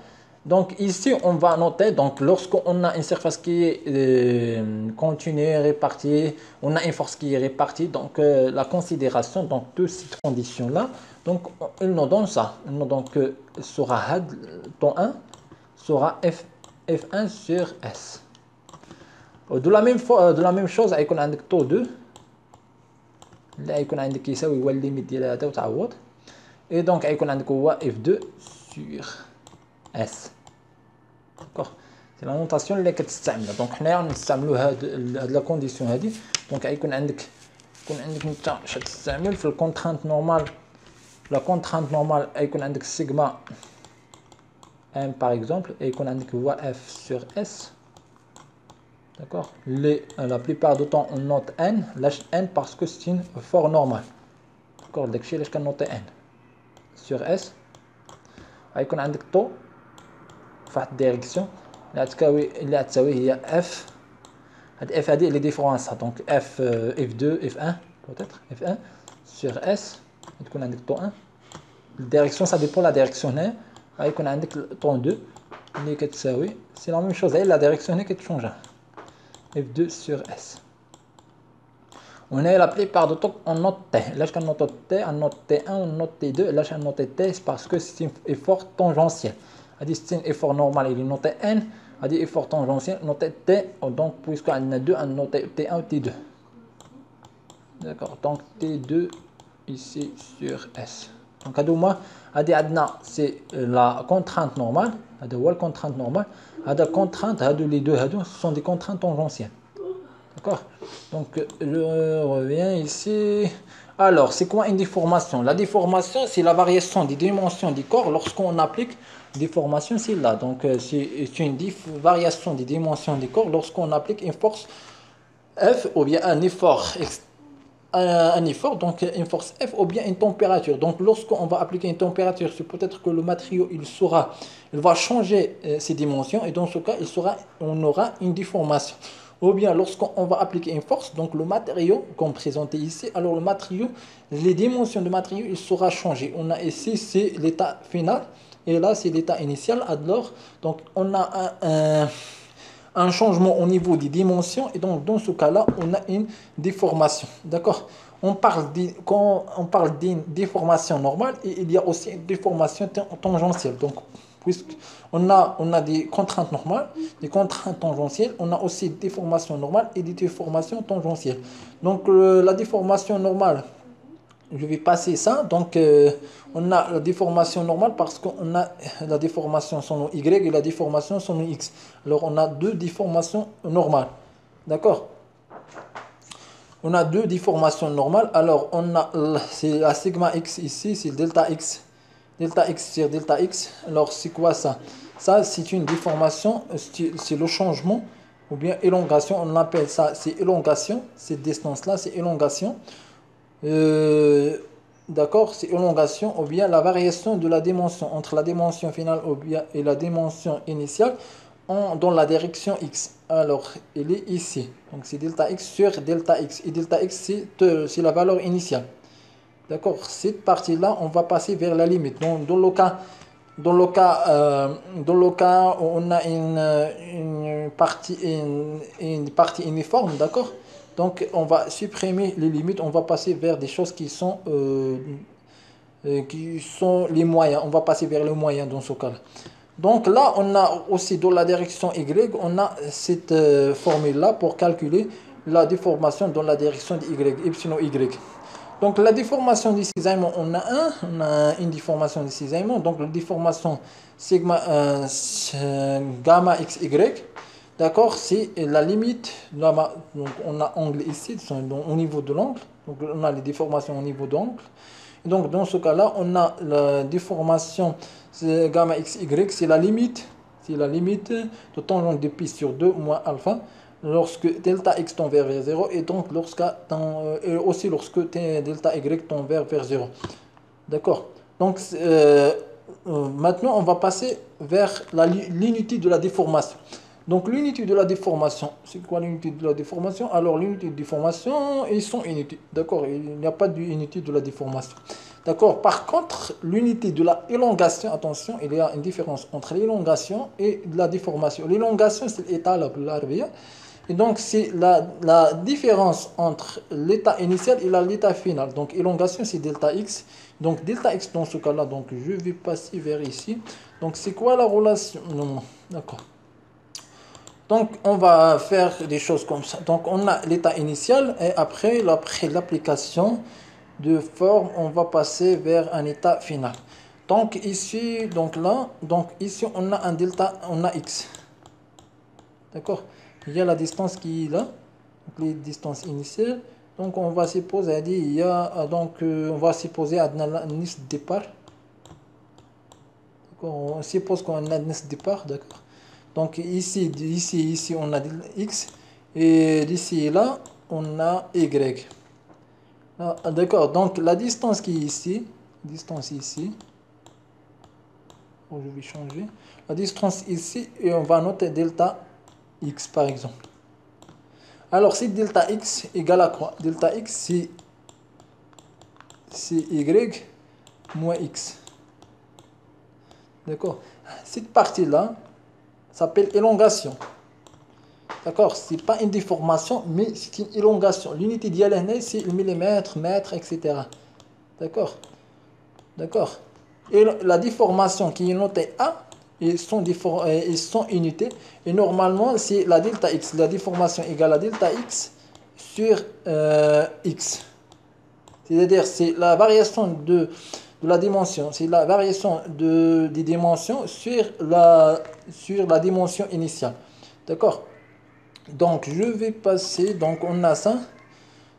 Donc ici on va noter, donc lorsqu'on a une surface qui est continue, répartie, on a une force qui est répartie, donc la considération donc, de cette condition là, donc il nous donne ça, il nous donne que sera ton 1 sera F1 sur S. De la même chose avec un taux 2 là يكون عندك يساوي هو الليميت ديال هذا وتعوض, et donc يكون عندك هو F2 sur S. D'accord. C'est la notation اللي كتستعملها. دونك حنايا غنستعملوا هاد لا كونديسيون هادي. دونك يكون عندك انت اش تستعمل في الكونترانت نورمال. لا كونترانت نورمال يكون عندك سيغما ام باغ اكزومبل, يكون عندك هو اف سور اس. D'accord. La plupart du temps on note n, lâche n parce que c'est une forme normale. D'accord. داكشي علاش كنوطي n sur s. يكون عندك طو في واحد الديريكسيون اللي غتساوي هي اف. هاد اف هادي اللي ديفرونسها, دونك اف اف 2 اف 1 peut-être اف 1 سور اس. تكون عندك طو 1 الديريكسيون سا ديبون لا ديريكسيون هنا. غيكون عندك طو 2 اللي كتساوي سي لا ميم شوز, غير لا ديريكسيون هنا كتشونجا اف 2 سور اس. وهنا لا بليبار دو طون اون نوت تي. علاش كنوطو تي؟ نوت تي 1 ونوت تي 2. علاش نوتي تي؟ سي باسكو سي ان ايفور طونجونسيال. هادي سي ان ايفور نورمال اللي نوتي ان, هادي ايفور طونجونسيال نوتي تي. دونك بويسكو عندنا 2 نوتي تي 1 و تي 2. داكوغ. دونك تي 2 ici sur S. دونك هادو هما, هادي عندنا سي لا كونترانت نورمال. هذا هو الكونترانت نورمال. هذا كونترانت, هادو لي دو هادو سون دي كونترانت طونجونسيال. D'accord. Donc je reviens ici. Alors c'est quoi une déformation? La déformation c'est la variation des dimensions du corps lorsqu'on applique déformation, c'est là. Donc c'est une variation des dimensions du corps lorsqu'on applique une force F ou bien un effort, donc une force F ou bien une température. Donc lorsqu'on va appliquer une température, c'est peut-être que le matériau il va changer ses dimensions, et dans ce cas on aura une déformation. Ou bien lorsqu'on va appliquer une force, donc le matériau comme présenté ici, alors le matériau, les dimensions du matériau il sera changé. On a ici c'est l'état final et là c'est l'état initial. Alors donc on a un changement au niveau des dimensions, et donc dans ce cas-là on a une déformation. D'accord. Quand on parle d'une déformation normale, et il y a aussi une déformation tangentielle. Donc puisqu'on a des contraintes normales, des contraintes tangentielles, on a aussi des déformations normales et des déformations tangentielles. Donc la déformation normale, je vais passer ça. Donc on a la déformation normale parce qu'on a la déformation son nom Y et la déformation son nom X. Alors on a deux déformations normales. D'accord. On a deux déformations normales. Alors, c'est la sigma x ici, c'est delta x. Delta x sur delta x. Alors, c'est quoi ça? Ça, c'est une déformation, c'est le changement, ou bien élongation. On appelle ça, c'est élongation. Cette distance-là, c'est élongation. Euh, d'accord, c'est élongation, ou bien la variation de la dimension entre la dimension finale ou bien, et la dimension initiale dans la direction x. Alors, il est ici. Donc, c'est delta x sur delta x. Et delta x, c'est la valeur initiale. D'accord, cette partie-là, on va passer vers la limite. Donc, dans le cas où on a une partie uniforme, d'accord? Donc, on va supprimer les limites, on va passer vers des choses qui sont les moyens. On va passer vers les moyens dans ce cas-là. Donc là, on a aussi dans la direction Y, on a cette formule-là pour calculer la déformation dans la direction de Y, epsilon Y. Donc la déformation du cisaillement, on a une déformation du cisaillement. Donc la déformation sigma gamma xy, d'accord, c'est la limite. Donc on a angle ici, au niveau de l'angle. Donc on a les déformations au niveau de l'angle. Donc dans ce cas-là, on a la déformation gamma xy, c'est la limite de tangente de pi sur 2 moins alpha lorsque delta x tend vers 0 et donc et aussi lorsque delta y tend vers 0. D'accord. Donc maintenant on va passer vers l'unité de la déformation. Donc l'unité de la déformation, c'est quoi l'unité de la déformation? Alors l'unité de déformation, ils sont unités. D'accord, il n'y a pas d'unité de la déformation. D'accord. Par contre, l'unité de la élongation, attention, il y a une différence entre l'élongation et la déformation. L'élongation, c'est l'état larvaire. Et donc, c'est la différence entre l'état initial et l'état final. Donc, élongation, c'est delta x. Donc, delta x dans ce cas-là, donc je vais passer vers ici. Donc, c'est quoi la relation? Non, d'accord. Donc, on va faire des choses comme ça. Donc, on a l'état initial et après l'application de forme, on va passer vers un état final. Donc, ici, donc ici, on a un delta, on a x. D'accord? Il y a la distance qui est là, donc les distances initiales. Donc, on va supposer, il y a, donc, on va supposer un indice de départ. On suppose qu'on a un indice de départ, d'accord? Donc ici, on a x. Et d'ici là, on a y. Ah, d'accord. Donc la distance qui est ici. Distance ici. Oh, je vais changer. La distance ici. Et on va noter delta x par exemple. Alors si delta x égale à quoi? Delta x c'est y moins x. D'accord. Cette partie-là s'appelle élongation. D'accord, c'est pas une déformation, mais c'est une élongation. L'unité dialénée, c'est le millimètre, mètre, etc. D'accord, d'accord. Et la déformation qui est notée A, ils sont unités. Et normalement, c'est la delta x. La déformation égale à delta x sur x. C'est-à-dire, c'est la variation de la dimension. C'est la variation des dimensions sur la dimension initiale. D'accord? Donc, je vais passer. Donc, on a ça.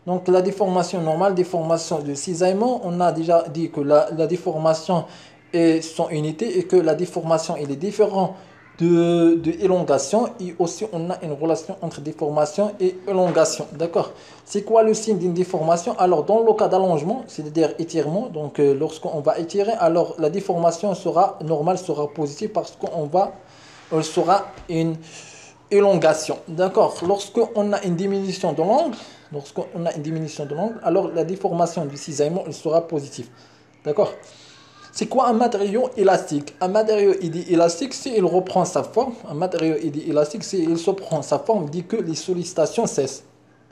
Donc, la déformation normale, déformation de cisaillement. On a déjà dit que la déformation est son unité et que la déformation elle est différente de élongation. Et aussi, on a une relation entre déformation et élongation. D'accord? C'est quoi le signe d'une déformation? Alors, dans le cas d'allongement, c'est-à-dire étirement, donc lorsqu'on va étirer, alors la déformation normale sera positive parce elle sera une élongation. D'accord. Lorsqu'on a une diminution de l'angle, alors la déformation du cisaillement elle sera positive. D'accord. C'est quoi un matériau élastique? Un matériau élastique, s'il reprend sa forme, un matériau élastique, s'il se prend sa forme, dit que les sollicitations cessent.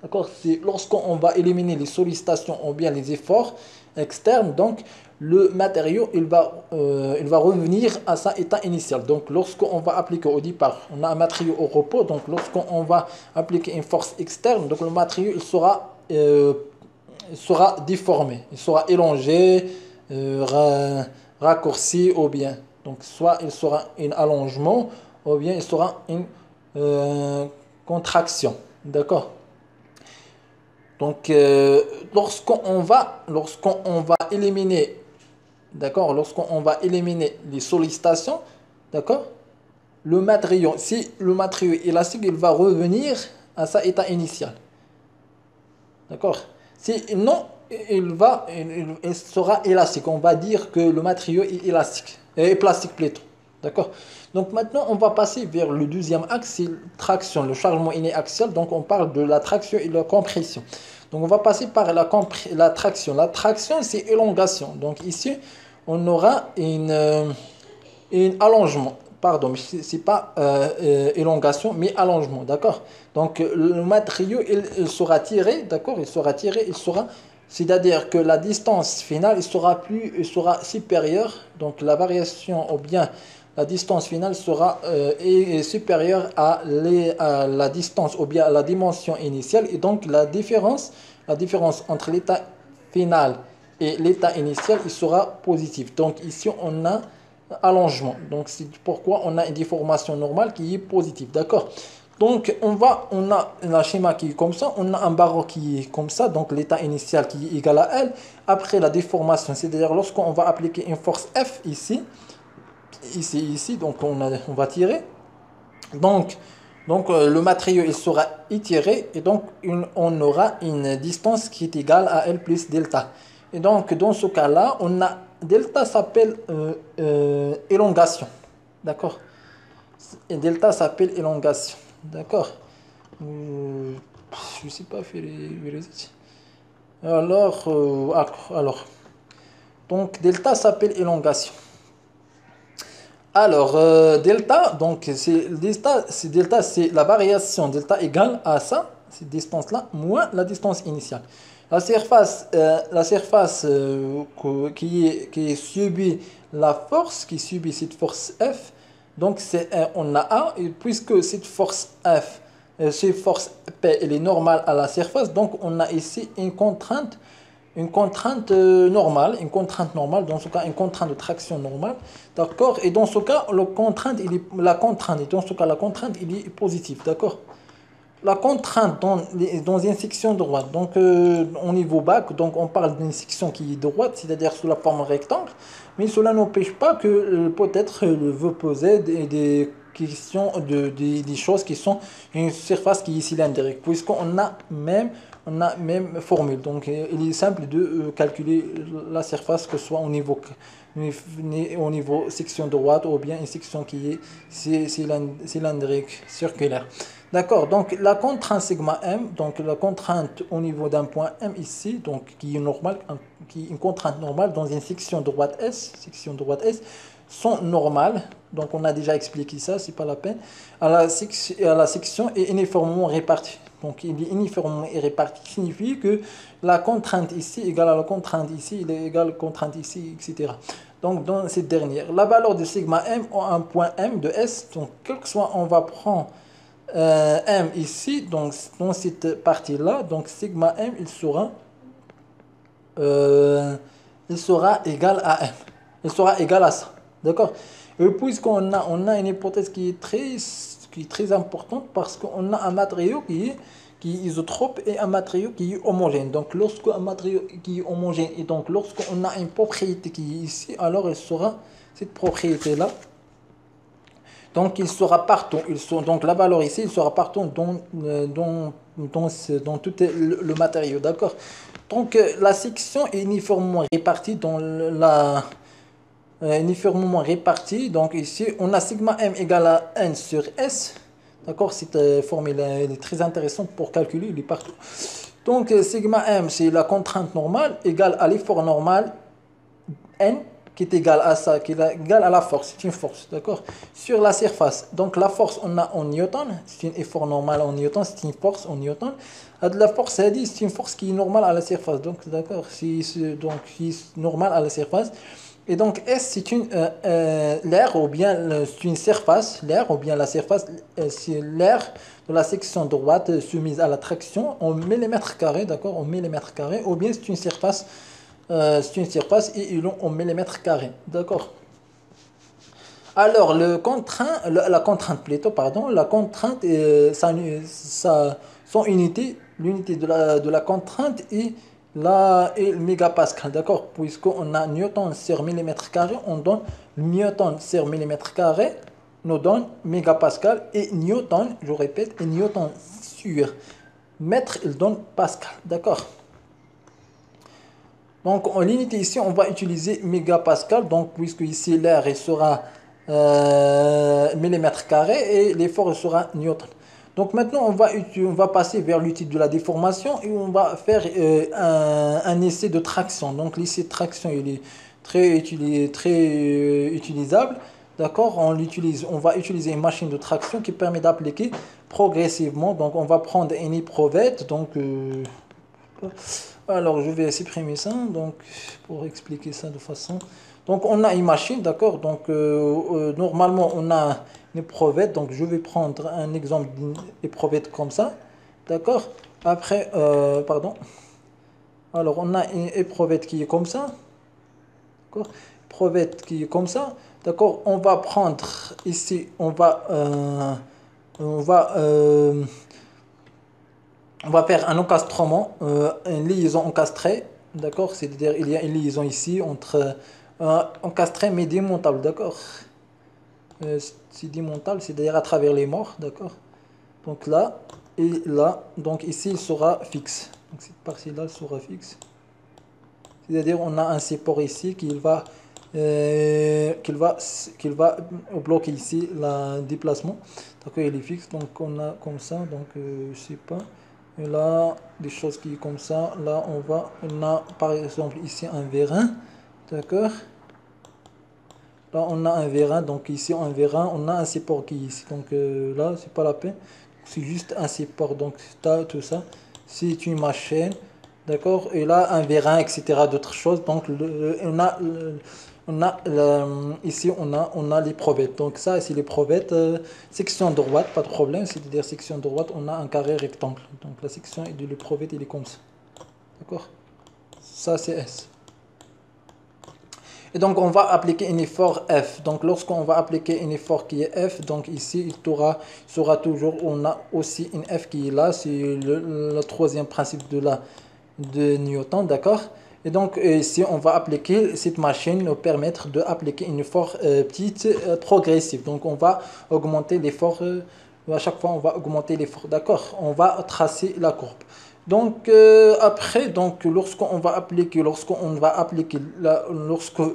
D'accord? C'est lorsqu'on va éliminer les sollicitations ou bien les efforts externes, donc le matériau il va revenir à sa état initial. Donc lorsqu'on va appliquer au départ, on a un matériau au repos, donc lorsqu'on va appliquer une force externe, donc le matériau il sera déformé, il sera élongé, raccourci ou bien. Donc soit il sera un allongement ou bien il sera une contraction. D'accord? Donc, lorsqu'on va éliminer, d'accord, lorsqu'on va éliminer les sollicitations, d'accord, si le matériau est élastique, il va revenir à sa état initial. D'accord? Si non, il sera élastique. On va dire que le matériau est élastique, est plastique plutôt. D'accord? Donc maintenant, on va passer vers le deuxième axe, c'est la traction, le chargement inéaxial. Donc on parle de la traction et de la compression. Donc on va passer par la traction. La traction, c'est élongation. Donc ici, on aura un allongement. Pardon, c'est pas élongation, mais allongement, d'accord? Donc le matériau, il sera tiré, d'accord? C'est-à-dire que la distance finale, il sera supérieure, donc la variation ou bien la distance finale sera est supérieure à la distance ou bien à la dimension initiale, et donc la différence entre l'état final et l'état initial, il sera positif. Donc ici, on a allongement. Donc c'est pourquoi on a une déformation normale qui est positive. D'accord? Donc on a un schéma qui est comme ça, on a un barreau qui est comme ça, donc l'état initial qui est égal à L. Après la déformation, c'est-à-dire lorsqu'on va appliquer une force F ici, donc on va tirer. Donc, le matériau il sera étiré et donc on aura une distance qui est égale à L plus delta. Et donc dans ce cas-là, on a delta s'appelle élongation. D'accord? Et delta s'appelle élongation. D'accord? Je ne sais pas faire les études. Alors, donc delta s'appelle élongation. Alors, delta, donc delta, c'est la variation delta égale à ça, cette distance-là, moins la distance initiale. La surface qui subit la force, qui subit cette force F, donc on a A, et puisque cette force F, cette force P, elle est normale à la surface, donc on a ici une contrainte normale, dans ce cas, une contrainte de traction normale, d'accord? Et dans ce cas, la contrainte, et dans ce cas, la contrainte, il est positive, d'accord? La contrainte dans une section droite, donc au niveau bac, donc on parle d'une section qui est droite, c'est-à-dire sous la forme rectangle, mais cela n'empêche pas que peut-être veut poser des questions, des choses qui sont une surface qui est cylindrique, puisqu'on on a même formule. Donc il est simple de calculer la surface, que ce soit au niveau section droite ou bien une section qui est cylindrique, circulaire. D'accord, donc la contrainte sigma m, donc la contrainte au niveau d'un point M ici, donc qui est normale, qui est une contrainte normale dans une section droite S, sont normales. Donc on a déjà expliqué ça, c'est pas la peine. À la section est uniformément répartie. Donc il est uniformément réparti, signifie que la contrainte ici égale à la contrainte ici, il est égal à la contrainte ici, etc. Donc dans cette dernière, la valeur de sigma m a un point M de S, donc quel que soit, on va prendre M ici, donc dans cette partie-là, donc sigma M, il sera égal à M. Il sera égal à ça. D'accord? Et on a une hypothèse qui est très importante parce qu'on a un matériau qui est isotrope et un matériau qui est homogène. Donc lorsqu'un matériau qui est homogène et donc lorsqu'on a une propriété qui est ici, alors il sera cette propriété-là. Donc il sera partout. Donc la valeur ici, il sera partout dans tout le matériau. D'accord? Donc la section est uniformément répartie dans uniformément répartie. Donc ici, on a sigma m égale à n sur s. D'accord? Cette formule est très intéressante pour calculer, il est partout. Donc sigma m, c'est la contrainte normale égale à l'effort normal n, qui est égal à ça, qui est égal à la force, c'est une force, d'accord? Sur la surface, donc la force on a en newton, c'est un effort normal en newton, c'est une force en newton. La force, c'est une force qui est normale à la surface, donc d'accord, qui est normale à la surface. Et donc S, c'est l'air ou bien c'est une surface, l'air ou bien la surface, c'est l'air de la section droite soumise à la traction en millimètres carrés, d'accord, en millimètres carrés, ou bien c'est une surface et ils l'ont en millimètres carrés. D'accord. Alors, la contrainte plutôt, pardon, la contrainte, son unité, l'unité de la contrainte et le mégapascal, d'accord? Puisqu'on a Newton sur millimètre carré, on donne Newton sur millimètre carré, nous donne mégapascal, et Newton, je répète, et Newton sur mètre, il donne pascal, d'accord? Donc en l'unité ici, on va utiliser mégapascal, donc puisque ici l'air il sera millimètre carré et l'effort sera Newton. Donc maintenant, on va passer vers l'outil de la déformation et on va faire un essai de traction. Donc l'essai de traction, il est très utilisable. D'accord? On va utiliser une machine de traction qui permet d'appliquer progressivement. Donc on va prendre une éprouvette. Alors je vais supprimer ça. Donc pour expliquer ça de façon. Donc on a une machine, d'accord? Donc normalement on a une éprouvette. Donc je vais prendre un exemple d'une éprouvette comme ça, d'accord? Après, pardon. Alors on a une éprouvette qui est comme ça, d'accord? Éprouvette qui est comme ça, d'accord? On va prendre ici, on va, euh, on va faire un encastrement, une liaison encastrée, d'accord? C'est-à-dire il y a une liaison ici entre encastré mais démontable, d'accord? C'est démontable, c'est-à-dire à travers les morts, d'accord? Donc là et là, donc ici il sera fixe. Donc cette partie-là sera fixe. C'est-à-dire on a un support ici qu'il va bloquer ici le déplacement. Donc il est fixe, donc on a comme ça, donc je sais pas. Et là, des choses qui comme ça, là on a par exemple ici un vérin, d'accord? Là, on a un vérin, donc ici, un vérin, on a un support qui est ici. Donc là, c'est pas la peine. C'est juste un support. Donc, tout ça, c'est une machine. D'accord? Et là, un vérin, etc. D'autres choses. Donc, ici, on a les provettes. Donc, ça, c'est les provettes. Section droite, pas de problème. C'est-à-dire, section droite, on a un carré rectangle. Donc, la section de l'éprouvette, il est comme ça. D'accord? Ça, c'est S. Et donc, on va appliquer un effort F. Donc, lorsqu'on va appliquer un effort qui est F, donc ici, sera toujours, on a aussi une F qui est là. C'est le troisième principe de Newton, d'accord? Et donc, ici, on va appliquer, cette machine nous permettre d'appliquer un effort progressif. Donc, on va augmenter l'effort, à chaque fois, on va augmenter l'effort, d'accord? On va tracer la courbe. Donc après, donc lorsqu'on va appliquer, lorsque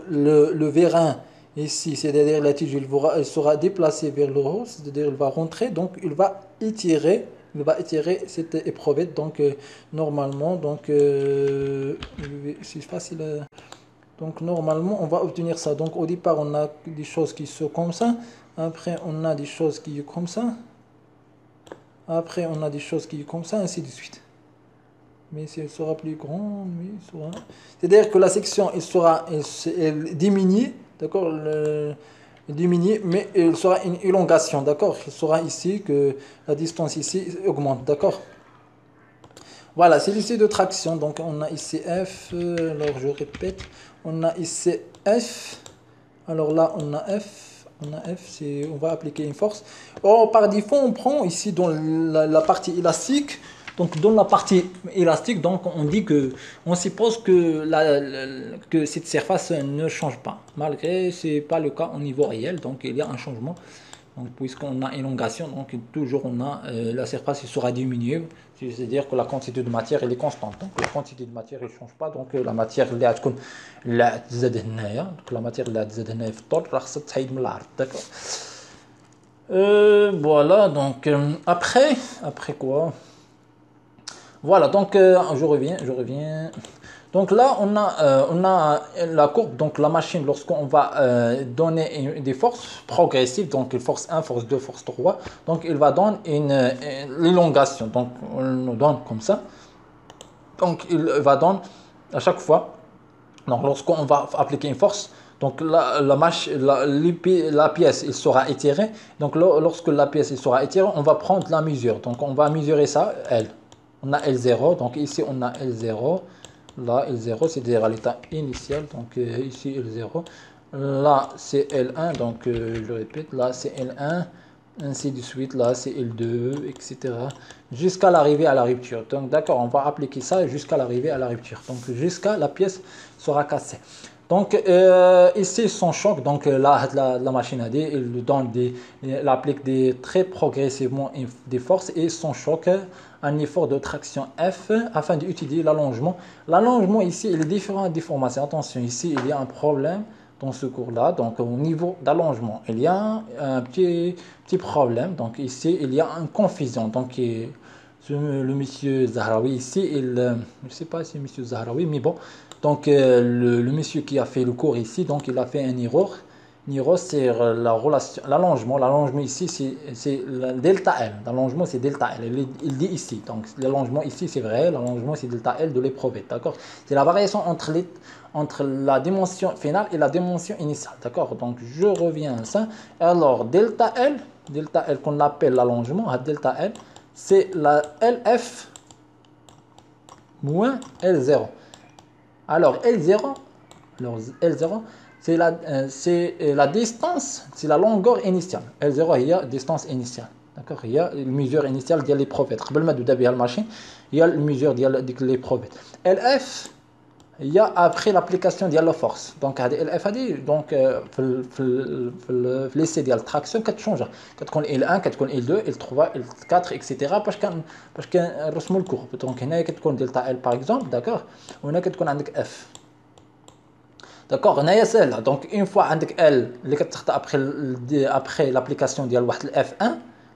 le vérin ici, c'est-à-dire la tige, elle sera déplacée vers le haut, c'est-à-dire il va rentrer, donc il va étirer cette éprouvette. Donc normalement, donc c'est facile. Donc normalement, on va obtenir ça. Donc au départ, on a des choses qui sont comme ça. Après, on a des choses qui sont comme ça. Après, on a des choses qui sont comme ça, ainsi de suite. Mais si elle sera plus grande, oui, c'est-à-dire que la section elle diminue, d'accord, diminue, mais il sera une élongation, d'accord. Il sera ici que la distance ici augmente, d'accord. Voilà, c'est l'essai de traction. Donc on a ici F, alors je répète, on a ici F, alors là on a F, on va appliquer une force. Or par défaut on prend ici dans la partie élastique. Donc dans la partie élastique, donc on dit que on suppose que cette surface ne change pas, malgré c'est pas le cas au niveau réel. Donc il y a un changement. Donc puisqu'on a élongation, donc toujours on a la surface sera diminuée, c'est-à-dire que la quantité de matière elle est constante. Donc la quantité de matière elle change pas. Donc la matière اللي غتكون لا تزاد هنايا، donc la matière اللي تزاد هنايا في الطول راه خصها تحيد من العرض، d'accord. Voilà, donc après quoi? Voilà, donc je reviens. Donc là, on a la courbe, donc la machine, lorsqu'on va donner des forces progressives, donc force 1, force 2, force 3, donc il va donner une élongation. Donc on nous donne comme ça. Donc il va donner à chaque fois, donc lorsqu'on va appliquer une force, donc la pièce il sera étirée. Donc lorsque la pièce il sera étirée, on va prendre la mesure. Donc on va mesurer ça, L. On a L0, donc ici on a L0, là L0 c'est-à-dire à l'état initial, donc ici L0, là c'est L1, donc je répète, là c'est L1, ainsi de suite, là c'est L2, etc. Jusqu'à l'arrivée à la rupture. Donc d'accord, on va appliquer ça jusqu'à l'arrivée à la rupture. Donc jusqu'à la pièce sera cassée. Donc ici son choc, donc là la machine à D, il donne il applique très progressivement des forces et son choc un effort de traction F afin d'utiliser l'allongement. L'allongement ici il est différent des formations. Attention, ici il y a un problème dans ce cours-là. Donc au niveau d'allongement, il y a un petit problème. Donc ici, il y a une confusion. Donc le monsieur Zahraoui ici, je ne sais pas si c'est monsieur Zahraoui, mais bon. Donc le monsieur qui a fait le cours ici, donc il a fait un erreur. Une erreur, c'est la relation, l'allongement. L'allongement ici, c'est delta L. L'allongement, c'est delta L. Il dit ici. Donc l'allongement ici, c'est vrai. L'allongement, c'est delta L de l'éprouvette. D'accord? C'est la variation entre la dimension finale et la dimension initiale. D'accord? Donc je reviens à ça. Alors delta L qu'on appelle l'allongement, delta L, c'est la LF moins L0. Alors L0, c'est la distance, c'est la longueur initiale. L0 il y a distance initiale. D'accord? Il y a une mesure initiale ديال les prophètes. قبل ما تبدا بها الماشين il y a une mesure ديال ديك les prophètes. LF il y a après l'application de la force. Donc LF donc في l'essai ديال التراكسيون كتشونجا. كتكون L1 كتكون L2 L3 L4 etc. باش كنرسموا الكور. دونك هنايا كتكون دلتا L par exemple, d'accord. وهنا كتكون عندك F. D'accord, هنايا سهله. Donc une fois عندك L اللي كتخطا après l'application ديال واحد ال F1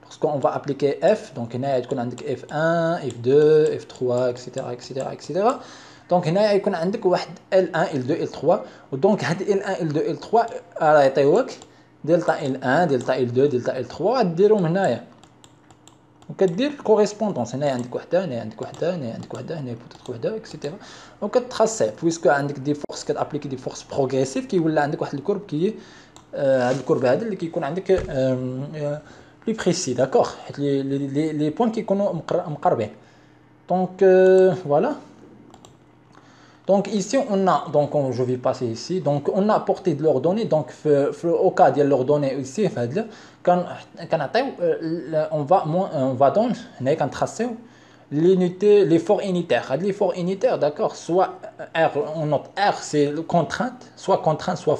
lorsqu'on va appliquer F. Donc هنايا تكون عندك F1 F2 F3 etc etc etc. دونك هنايا يكون عندك واحد L1 L2 L3 ودونك هاد L1 L2 L3 راه يعطيوك دلتا L1 دلتا L2 دلتا L3 غديرهم هنايا وكدير كوريسبوندونس. هنايا عندك وحده هنايا عندك وحده هنايا عندك وحده هنايا بوتيت وحده اكسيتيرا وكتخاصي بويسكو عندك دي فورس كتابليكي دي فورس بروغريسيف كيولي عندك واحد الكورب هاد الكورب هذا اللي كيكون عندك بلي بريسي. داكوغ حيت لي بوين كيكونوا مقربين. دونك فوالا. Donc ici on a, donc je vais passer ici, donc on a apporté de leurs données. Donc au cas de leurs données ici, on va donner un tracé l'unité, l'effort unitaire. L'effort unitaire, d'accord, soit R, on note R c'est contrainte, soit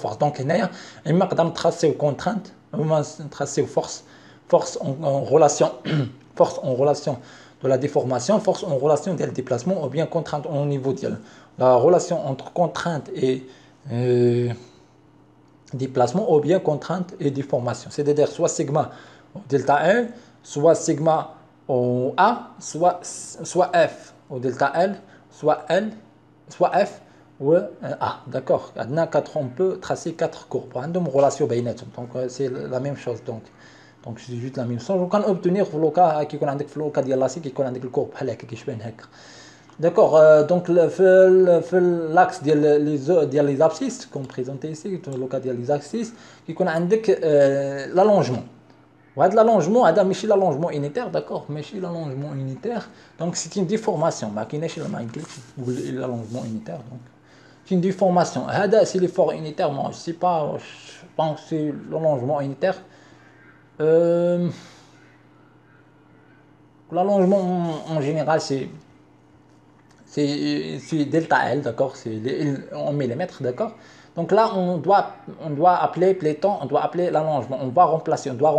force. Donc il m'a donné tracé contrainte, on va tracer force en relation, force en relation de la déformation, force en relation du déplacement ou bien contrainte au niveau de la relation entre contrainte et déplacement ou bien contrainte et déformation. C'est-à-dire soit sigma au delta L, soit sigma au A, soit F au delta L, soit F ou A. D'accord. On peut tracer 4 courbes. عندهم relation بيناتهم. Donc c'est la même chose. Donc c'est juste la même chose. On peut obtenir في لوكا كيكون عندك في لوكا ديال لاسي كيكون عندك الكورب بحال هكا كيشبه هكا. D'accord, donc l'axe des abscisses, comme présenté ici, le cas des abscisses, qui connaît l'allongement. L'allongement, c'est l'allongement unitaire, d'accord, mais c'est l'allongement unitaire, donc c'est une déformation. L'allongement unitaire, donc c'est une déformation. C'est l'effort unitaire, moi je sais pas, je pense que c'est l'allongement unitaire. L'allongement en général, c'est delta L, d'accord, c'est en millimètres, d'accord. Donc là, on doit appeler Platon, on doit appeler l'allongement, on doit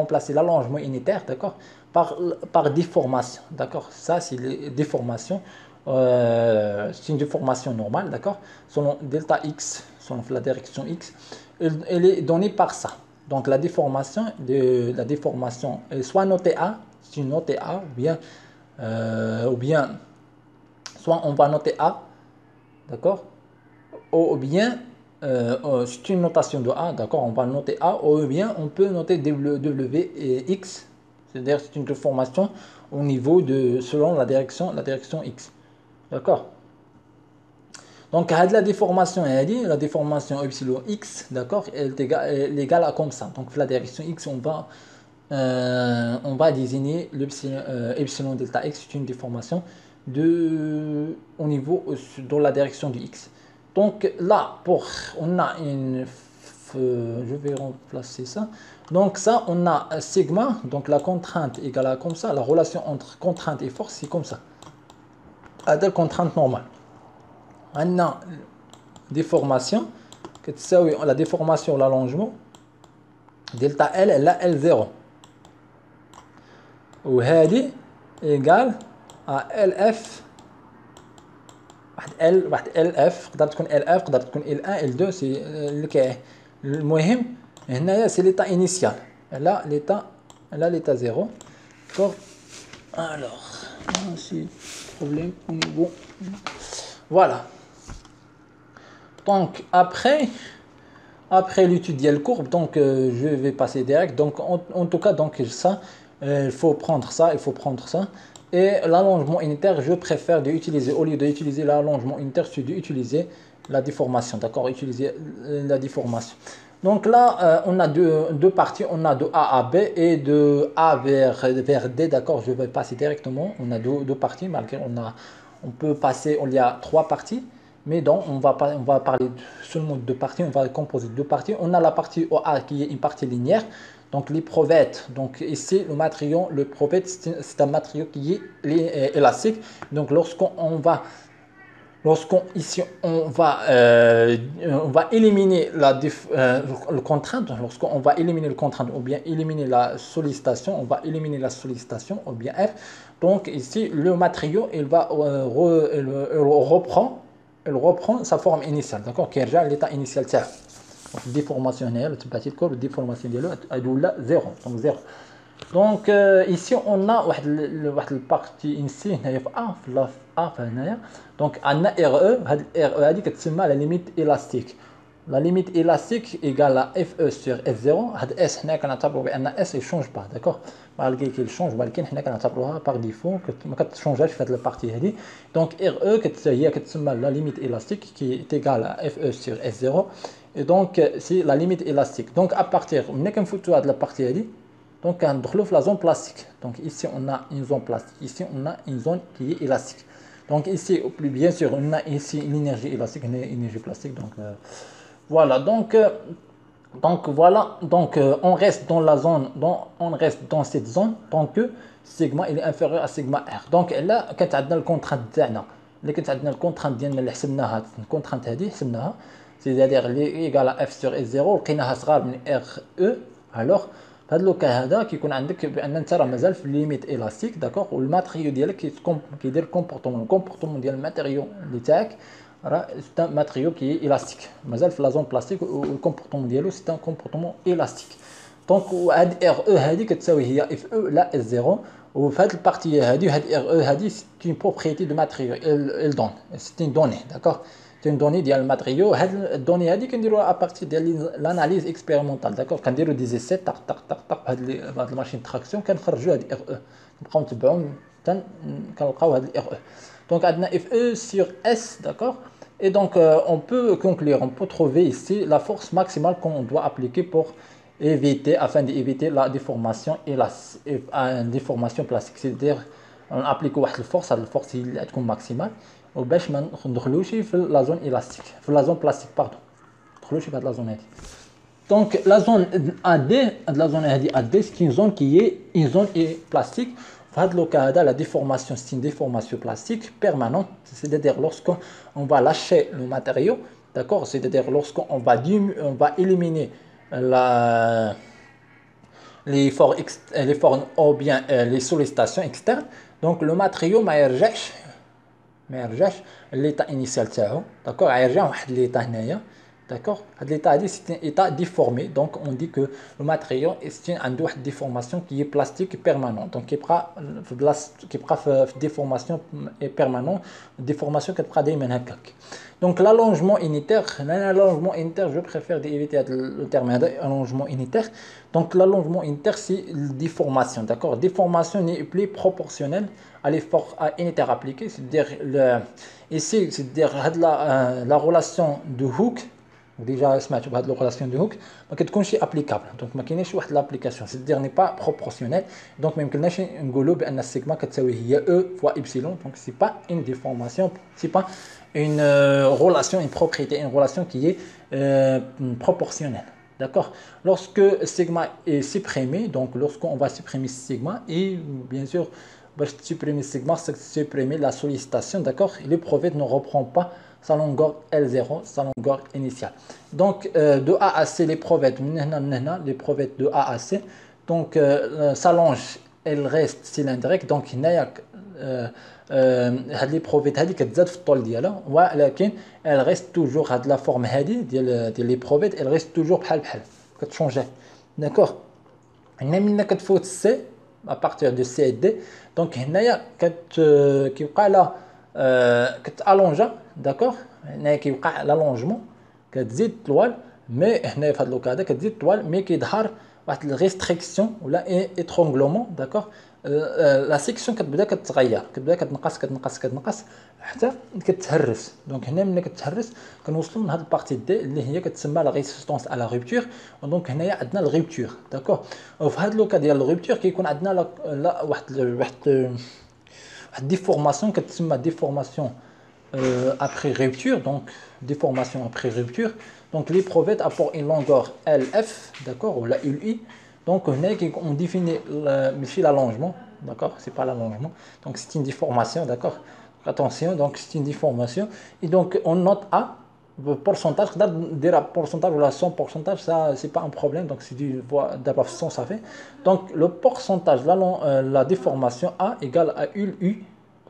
remplacer l'allongement unitaire, d'accord, par déformation, d'accord. Ça, c'est les déformations, c'est une déformation normale, d'accord, selon delta X, selon la direction X, elle est donnée par ça. Donc la déformation est soit notée A, c'est une notée A, ou bien soit on va noter A, d'accord, ou bien c'est une notation de A, d'accord, on va noter A, ou bien on peut noter W et X, c'est-à-dire c'est une déformation au niveau selon la direction X, d'accord. Donc la déformation epsilon X, d'accord, elle est égale à comme ça. Donc la direction X, on va désigner epsilon delta X, c'est une déformation au niveau dans la direction du X. Donc là, on a une je vais remplacer ça. Donc ça, on a sigma, donc la contrainte égale à comme ça, la relation entre contrainte et force, c'est comme ça. À la contrainte normale. On a déformation, la déformation, l'allongement, delta L, elle a L0. Ou هذه égale à LF. واحد LF تقدر تكون LF تقدر تكون L1 L2 سي اللي كاين. المهم هنايا سي ليتا انيسيال. là l'état 0. D'accord. Alors, c'est problème au niveau. Voilà. Donc après l'étude de la courbe, donc je vais passer direct. Donc en tout cas, donc ça, il faut prendre ça, il faut prendre ça. Et l'allongement unitaire, je préfère d'utiliser, au lieu d'utiliser l'allongement unitaire, c'est d'utiliser la déformation. D'accord, utiliser la déformation. Donc là, on a deux parties, on a de A à B et de A vers D. D'accord, je vais passer directement. On a deux parties, malgré on peut passer, il y a trois parties. Mais donc, on va parler seulement de deux parties, on va composer deux parties. On a la partie OA qui est une partie linéaire, donc l'éprouvette. Donc ici, le matériau, l'éprouvette, c'est un matériau qui est élastique. Donc ici, on va éliminer le contrainte. Lorsqu'on va éliminer le contrainte ou bien éliminer la sollicitation, on va éliminer la sollicitation ou bien F. Donc ici, le matériau, il reprend sa forme initiale, d'accord, qui est déjà l'état initial. Donc déformation هنا تبعتي الكور الديفورماسيون ديالو ادولا 0 donc 0. Donc ici on a واحد البارتي ici هنايا في A في A هنايا. Donc عندنا RE هاد RE هذه كتسمى la limite élastique. La limite élastique égale à FE sur S0. هاد S هنا كنعتبروا بان S il change pas, d'accord, malgré qu'il change ولكن حنا كنعتبروها par défaut ما كتشونجاش في هاد البارتي هذه. Donc RE هي كتسمى la limite élastique qui est égale à FE sur S0. Et donc c'est la limite élastique. Donc à partir ملي كنفوتوا هاد البارتي هذه donc كندخلوا في la zone plastique. Donc ici on a une zone plastique, ici on a une zone qui est élastique. Donc ici bien sûr on a ici une énergie élastique, une énergie plastique. Donc voilà, donc voilà, donc on reste dans la zone, on reste dans cette zone tant que sigma il est inférieur à sigma r. Donc là كانت عندنا الكونترانت تاعنا اللي كانت عندنا الكونترانت ديالنا اللي حسبناها الكونترانت هذه حسبناها c'est-à-dire اللي ايغال اف سور اس 0 لقيناها صغار من ار او. الوغ في هذا لوكا هذا كيكون عندك بان انت راه مازال في ليميت الاستيك داكوغ والماتريو ديالك كيدير الكومبورتمون ديال الماتريو اللي تاعك راه سي ان ماتريو كي الاستيك مازال في لا زون بلاستيك والكومبورتمون ديالو سي ان كومبورتمون الاستيك. دونك هاد ار او هادي كتساوي هي اف او لا اس 0. وفي هاد البارتي هادي هاد ار او هادي سي اون بروبريتي دو ماتريو ال دون سي اون دوني داكوغ une donnée ديال الماتريو. هاد الدوني هادي كنديروها ابارتي ديال لاناليز اكسبيريمونطال داكوغ كنديروا دي زيسيت طق طق طق طق بهاد الماشين تراكسيون كنخرجوا هاد ار او نبقاو نتبعوا كنلقاو هاد الار او. دونك عندنا اف او سور اس داكوغ. Et donc on peut conclure, on peut trouver ici la force maximale qu'on doit appliquer pour éviter, afin d'éviter la déformation et la déformation plastique. C'est-à-dire on applique واحد الفورس, هاد الفورس هي اللي تكون maximale وباش ما ندخلوش في لا زون الاستيك في لا زون بلاستيك باردون ندخلوش في هاد لا زون هادي. دونك لا زون ا دي هاد لا زون هادي ا دي سي اون زون كي اي اون زون اي بلاستيك. في هاد لوكا هذا لا ديفورماسيون سي اون ديفورماسيون plastique permanente, c'est-à-dire lorsqu'on va lâcher le matériau, d'accord, c'est-à-dire lorsqu'on va éliminer l'effort ou bien les sollicitations externes, donc le matériau ما يرجعش l'état initial تاعو داكوغ غيرجع واحد ليطا هنايا داكوغ. هاد ليطا هادي سي ان ايطا ديفورمي. دونك اون دي كو لو ماتريو عنده واحد ديفورماسيون كي بلاستيك بيرمانون. دونك كيبقى في بلاص كيبقى في ديفورماسيون بيرمانون. ديفورماسيون كتبقى دائما هكاك. دونك l'allongement unitaire, l'allongement unitaire, je préfère d'éviter le terme allongement unitaire. Donc l'allongement unitaire c'est la déformation, d'accord. Déformation n'est plus proportionnelle à l'effort unitaire appliqué, c'est-à-dire ici c'est-à-dire la relation de Hooke. déjà سمعتوا بهاد la relation de Hooke ما كتكونش applicable. donc ما كاينش واحد l'application, c'est-à-dire n'est pas proportionnel. donc ما يمكنناش نقولوا بان السيغما كتساوي هي E fois epsilon. donc c'est pas une déformation, c'est pas une relation, une propriété, une relation qui est proportionnelle. D'accord? Lorsque sigma est supprimé, donc lorsqu'on va supprimer sigma, et bien sûr, bah, supprimer sigma, c'est supprimer la sollicitation, d'accord? Et le prophète ne reprend pas sa longueur L0, sa longueur initiale. Donc, de A à C, les prophètes de A à C, donc sa longe, elle reste cylindrique, donc il n'y a هاد لي بروفيت هادي كتزاد في الطول ديالها ولكن elle reste toujours هاد لا فورم هادي ديال لي بروفيت elle reste toujours بحال كتشونجي داكوغ هنا ملي كتفوت سي à partir de C et D donc هنايا كيوقع لها كتالونجا داكوغ هنايا كيوقع لالونجمون كتزيد طوال مي هنايا في هاد لوكا هذا كتزيد طوال مي كيظهر واحد الريستريكسيون ولا ايترونغلومون داكوغ لا سيكسيون كتبدا كتغير كتبدا كتنقص حتى كتهرس دونك هنا ملي كتهرس كنوصلوا لهاد البارتي دي اللي هي كتسمى لا ريزيستونس على رupture دونك هنايا عندنا الرupture داكوغ وفي هاد لوكا ديال الرupture كيكون عندنا واحد ديفورماسيون كتسمى ديفورماسيون après rupture donc déformation après rupture donc les prophètes apportent une longueur LF d'accord ou la UI donc on définit ici l'allongement d'accord c'est pas l'allongement donc c'est une déformation d'accord attention donc c'est une déformation et donc on note A le pourcentage pourcentage ou la 100% ça c'est pas un problème donc c'est du d'absorption ça fait donc le pourcentage la déformation A égale à U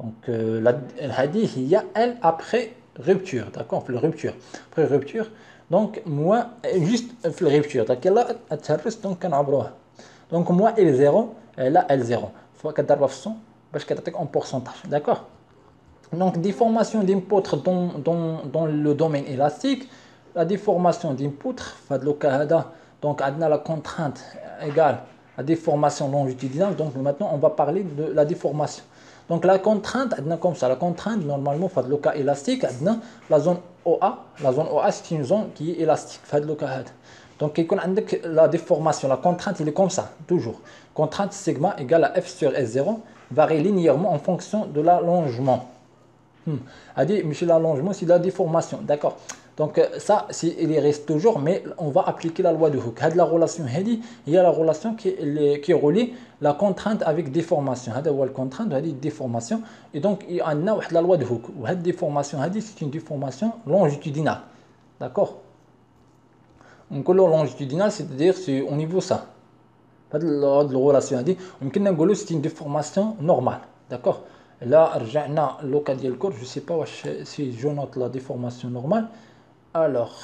donc il y a L après rupture d'accord rupture après rupture donc moins juste la rupture donc donc moins L0 là L0 fois 4% parce que en pourcentage d'accord donc déformation d'input dans le domaine élastique la déformation d'input donc la contrainte égale à déformation longitudinale donc maintenant on va parler de la déformation donc la contrainte comme ça la contrainte normalement fait le cas élastique la zone OA c'est une zone qui est élastique fait le cas donc la déformation la contrainte il est comme ça toujours contrainte sigma égale à F sur S0 varie linéairement en fonction de l'allongement monsieur l'allongement c'est la déformation d'accord donc ça il reste toujours mais on va appliquer la loi de Hooke la relation il y a la relation qui relie la contrainte avec déformation la contrainte déformation et donc il y a la loi de Hooke cette déformation c'est une déformation longitudinale d'accord donc longitudinale c'est-à-dire c'est au niveau ça la relation c'est une déformation normale d'accord là رجعنا لوكا ديال الكور je sais pas si je note la déformation normale alors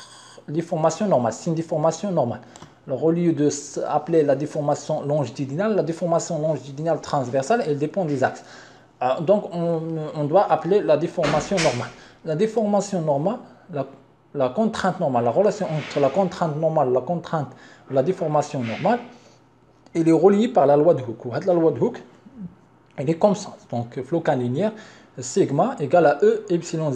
déformation normale c'est une déformation normale alors au lieu de appeler la déformation longitudinale transversale elle dépend des axes donc on doit appeler la déformation normale la contrainte normale la relation entre la contrainte normale la déformation normale elle est reliée par la loi de Hooke la loi de Hooke elle est comme ça donc flocon linéaire sigma égale à E epsilon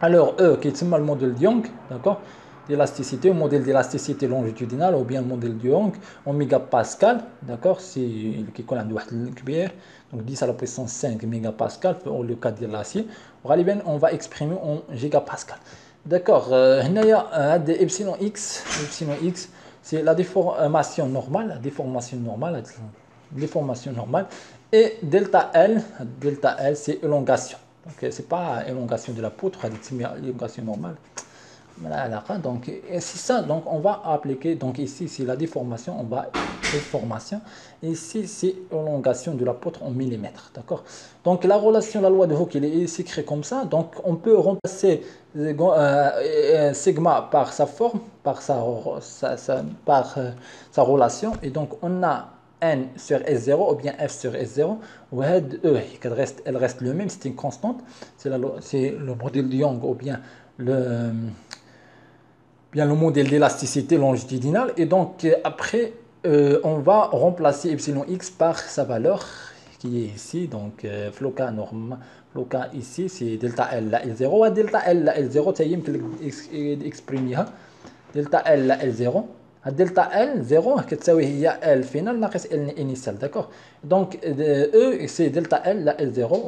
alors E qui est le modèle de Young d'accord d'élasticité au modèle d'élasticité longitudinale ou bien le modèle de Young en mégapascal d'accord c'est qui connaît donc 10 à la puissance 5 mégapascal pour le cas de l'acier on va exprimer en gigapascal d'accord epsilon x c'est la déformation normale et delta L c'est élongation donc c'est pas élongation de la poutre c'est élongation normale donc c'est ça donc on va appliquer donc ici c'est la déformation on va déformation ici c'est élongation de la poutre en millimètres d'accord donc la relation la loi de Hooke il est écrit comme ça donc on peut remplacer sigma par sa forme par sa relation et donc on a N sur S0 ou bien F sur S0 ou E elle reste le même c'est une constante c'est le modèle de Young ou bien le modèle d'élasticité longitudinale et donc après on va remplacer epsilon x par sa valeur qui est ici donc floca ici c'est delta L la L0 delta L la L0 ça يمكن exprimer delta L la L0 delta L 0 كتساوي هي L final ناقص L initial d'accord donc E c'est delta L la L0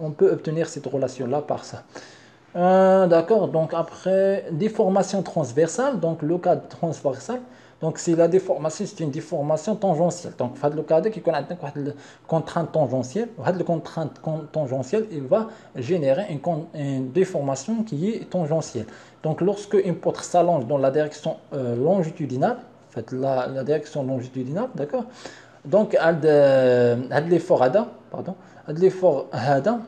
on peut obtenir cette relation là par ça D'accord, donc après déformation transversale, donc le cas transversal, donc c'est la déformation, c'est une déformation tangentielle. Donc, le cas qui connaît une contrainte tangentielle, la contrainte tangentielle, il va générer une déformation qui est tangentielle. Donc, lorsque une poutre s'allonge dans la direction longitudinale, la direction longitudinale, d'accord, donc, l'effort ADA, pardon, l'effort ADA.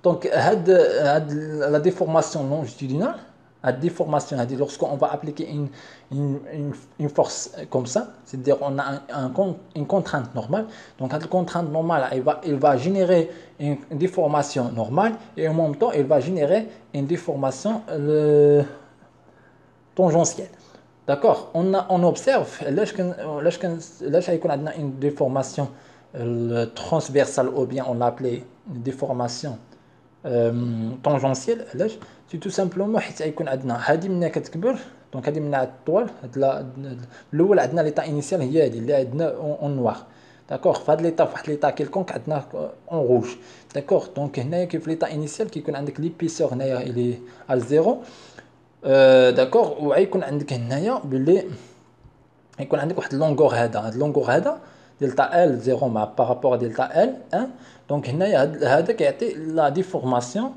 Donc, la déformation longitudinale, la déformation, lorsqu'on va appliquer une force comme ça, c'est-à-dire on a une contrainte normale, donc la contrainte normale, elle va générer une déformation normale et en même temps, elle va générer une déformation tangentielle. D'accord, on observe, là, on a une déformation transversale ou bien on l'appelait une déformation tangentielle. علاش سي تو سامبلومون حيت غيكون عندنا هذه ملي كتكبر دونك هذه من الطوال الاول عندنا ليطا انيسيال هي هذه اللي عندنا اون نوار داكوغ في هذا ليطا واحد ليطا كيلكونك عندنا اون روج داكوغ دونك هنايا كيف ليطا انيسيال كيكون عندك ليبيسور هنايا الي على زيرو داكوغ وغيكون عندك هنايا باللي يكون عندك واحد اللونغور هذا دلتا ال 0 مع بارابور دلتا ال 1 دونك هنايا هذا كيعطي لا ديفورماسيون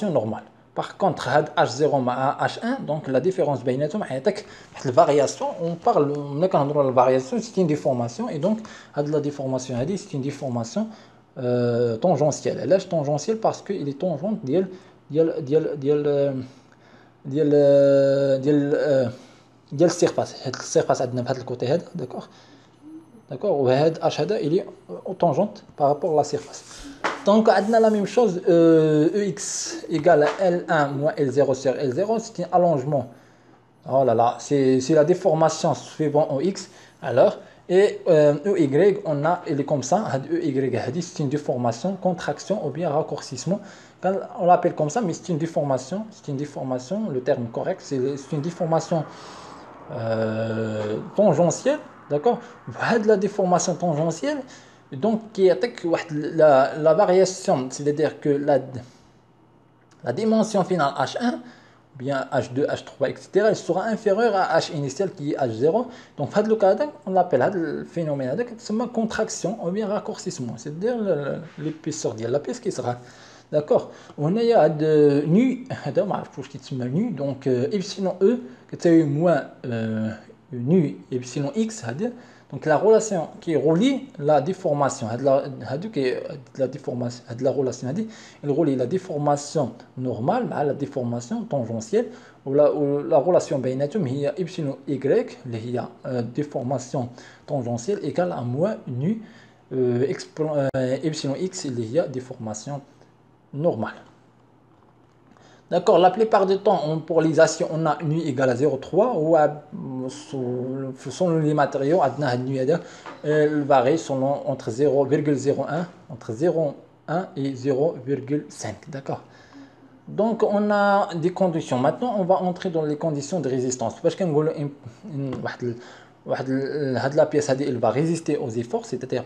نورمال باغ كونطخ هاد اش 0 مع اش 1 دونك لا ديفيرونس بيناتهم حيعطيك واحد الفارياسيون اون بارل ملي كنهضروا على الفارياسيون سي اون ديفورماسيون اي دونك هاد لا ديفورماسيون هادي سي اون ديفورماسيون طونجونسيال علاش طونجونسيال باسكو il est tangente ديال السيرفاس هاد السيرفاس عندنا في هاد الكوتي هذا d'accord وهاد اش هذا il est tangente par rapport à la surface donc عندنا la même chose EX égale à L1 moins L0 sur L0 c'est un allongement oh là là c'est la déformation suivant OX alors et EY on a il est comme ça EY هذه c'est une déformation contraction ou bien raccourcissement on l'appelle comme ça mais c'est une déformation le terme correct c'est une déformation tangentielle d'accord la déformation tangentielle donc qui attaque la variation c'est-à-dire que la dimension finale H1 bien H2 H3 etc elle sera inférieure à H initial qui est H0 donc dans le cas on l'appelle le phénomène c'est contraction ou bien raccourcissement c'est-à-dire l'épaisseur de la pièce qui sera d'accord on a de nu هذا ما عرفتش واش كيتسمى nu donc epsilon E كتساوي moins nu epsilon x donc la relation qui relie la déformation la relation elle relie la déformation normale à la déformation tangentielle ou la relation بيناتهم هي epsilon y اللي هي déformation tangentielle égale à moins nu epsilon x اللي هي déformation normale. D'accord, la plupart du temps, pour l'isolation, on a nu égale à 0,3 ou selon les matériaux, elle varie entre 0,01 entre 0,1 et 0,5. D'accord. Donc, on a des conditions. Maintenant, on va entrer dans les conditions de résistance. Parce que la pièce elle va résister aux efforts, c'est-à-dire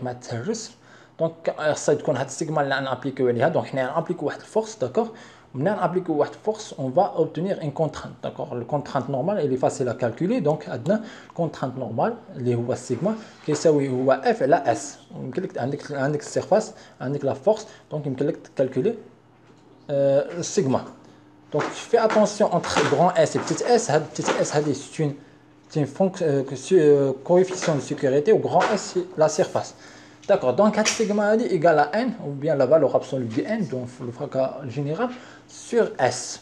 donc ça تكون هاد السيغما اللي نابليكيو عليها دونك حنا نابليكيو واحد الفورس داكوغ ملي نابليكيو واحد الفورس on va obtenir une contrainte d'accord le contrainte normale elle est facile à calculer donc عندنا contrainte normale اللي هو السيغما كيساوي هو F على S يمكن لك عندك السيرفاس عندك لا فورس دونك يمكن لك تكالكولي السيغما donc tu fais attention entre grand S et petit s هاد petit s هذه c'est une fonction coefficient de sécurité au grand S c'est la surface. D'accord, donc cette sigma est égale à n, ou bien la valeur absolue de n, donc le fracas général, sur S.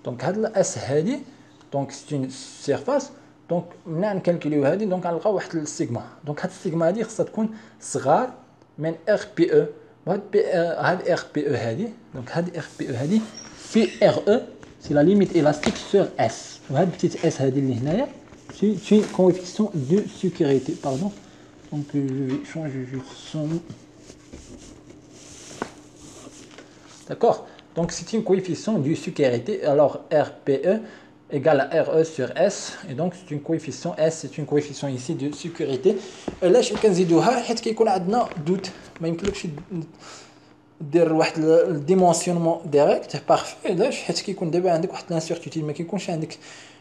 Donc S donc c'est une surface, donc on a calculé donc on a le sigma. Donc cette sigma ça تكون صغار من RPE. RPE donc RPE في RE, c'est la limite élastique sur S. وهاد petite S اللي هنايا c'est une coefficient de sécurité, pardon. Donc je vais changer juste son. D'accord. Donc c'est une coefficient de sécurité. Alors RPE égale à RE sur S. Et donc c'est une coefficient S, c'est une coefficient ici de sécurité. Là je كنزيدوها حيت كيكون عندنا doute. ما يمكنلكش دير واحد الديمونسيونمون ديريكت بارفي. علاش؟ حيت كيكون دابا عندك واحد لانسيرتيتود، ما كيكونش عندك.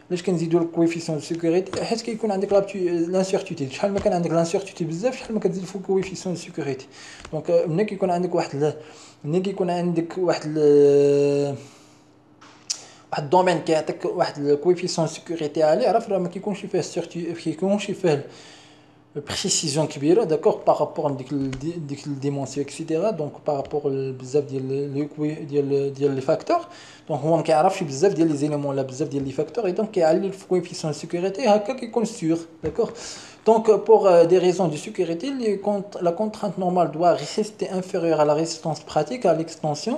علاش كنزيدوا الكويفيسيون دو سيكوريتي؟ حيت كيكون عندك لانسيرتيتود. شحال ما كان عندك لانسيرتيتود بزاف، شحال ما كتزيد فوق الكويفيسيون دو سيكوريتي. دونك ملي كيكون عندك واحد واحد الدومين كيعطيك واحد الكويفيسيون دو سيكوريتي عالي، عرف راه ما كيكونش فيه كيكونش فيه précision كبيره. داكوغ بارابور ديك الديمونسيون اكسيتيرا. دونك بارابور بزاف ديال لي فاكتور. دونك هو ما كيعرفش بزاف ديال لي زيليمون ولا بزاف ديال لي فاكتور، اي دونك كيعلي الكويفيسيون دو سيكوريتي هكا كيكون سيور. داكوغ. Donc, pour des raisons de sécurité, la contrainte normale doit rester inférieure à la résistance pratique à l'extension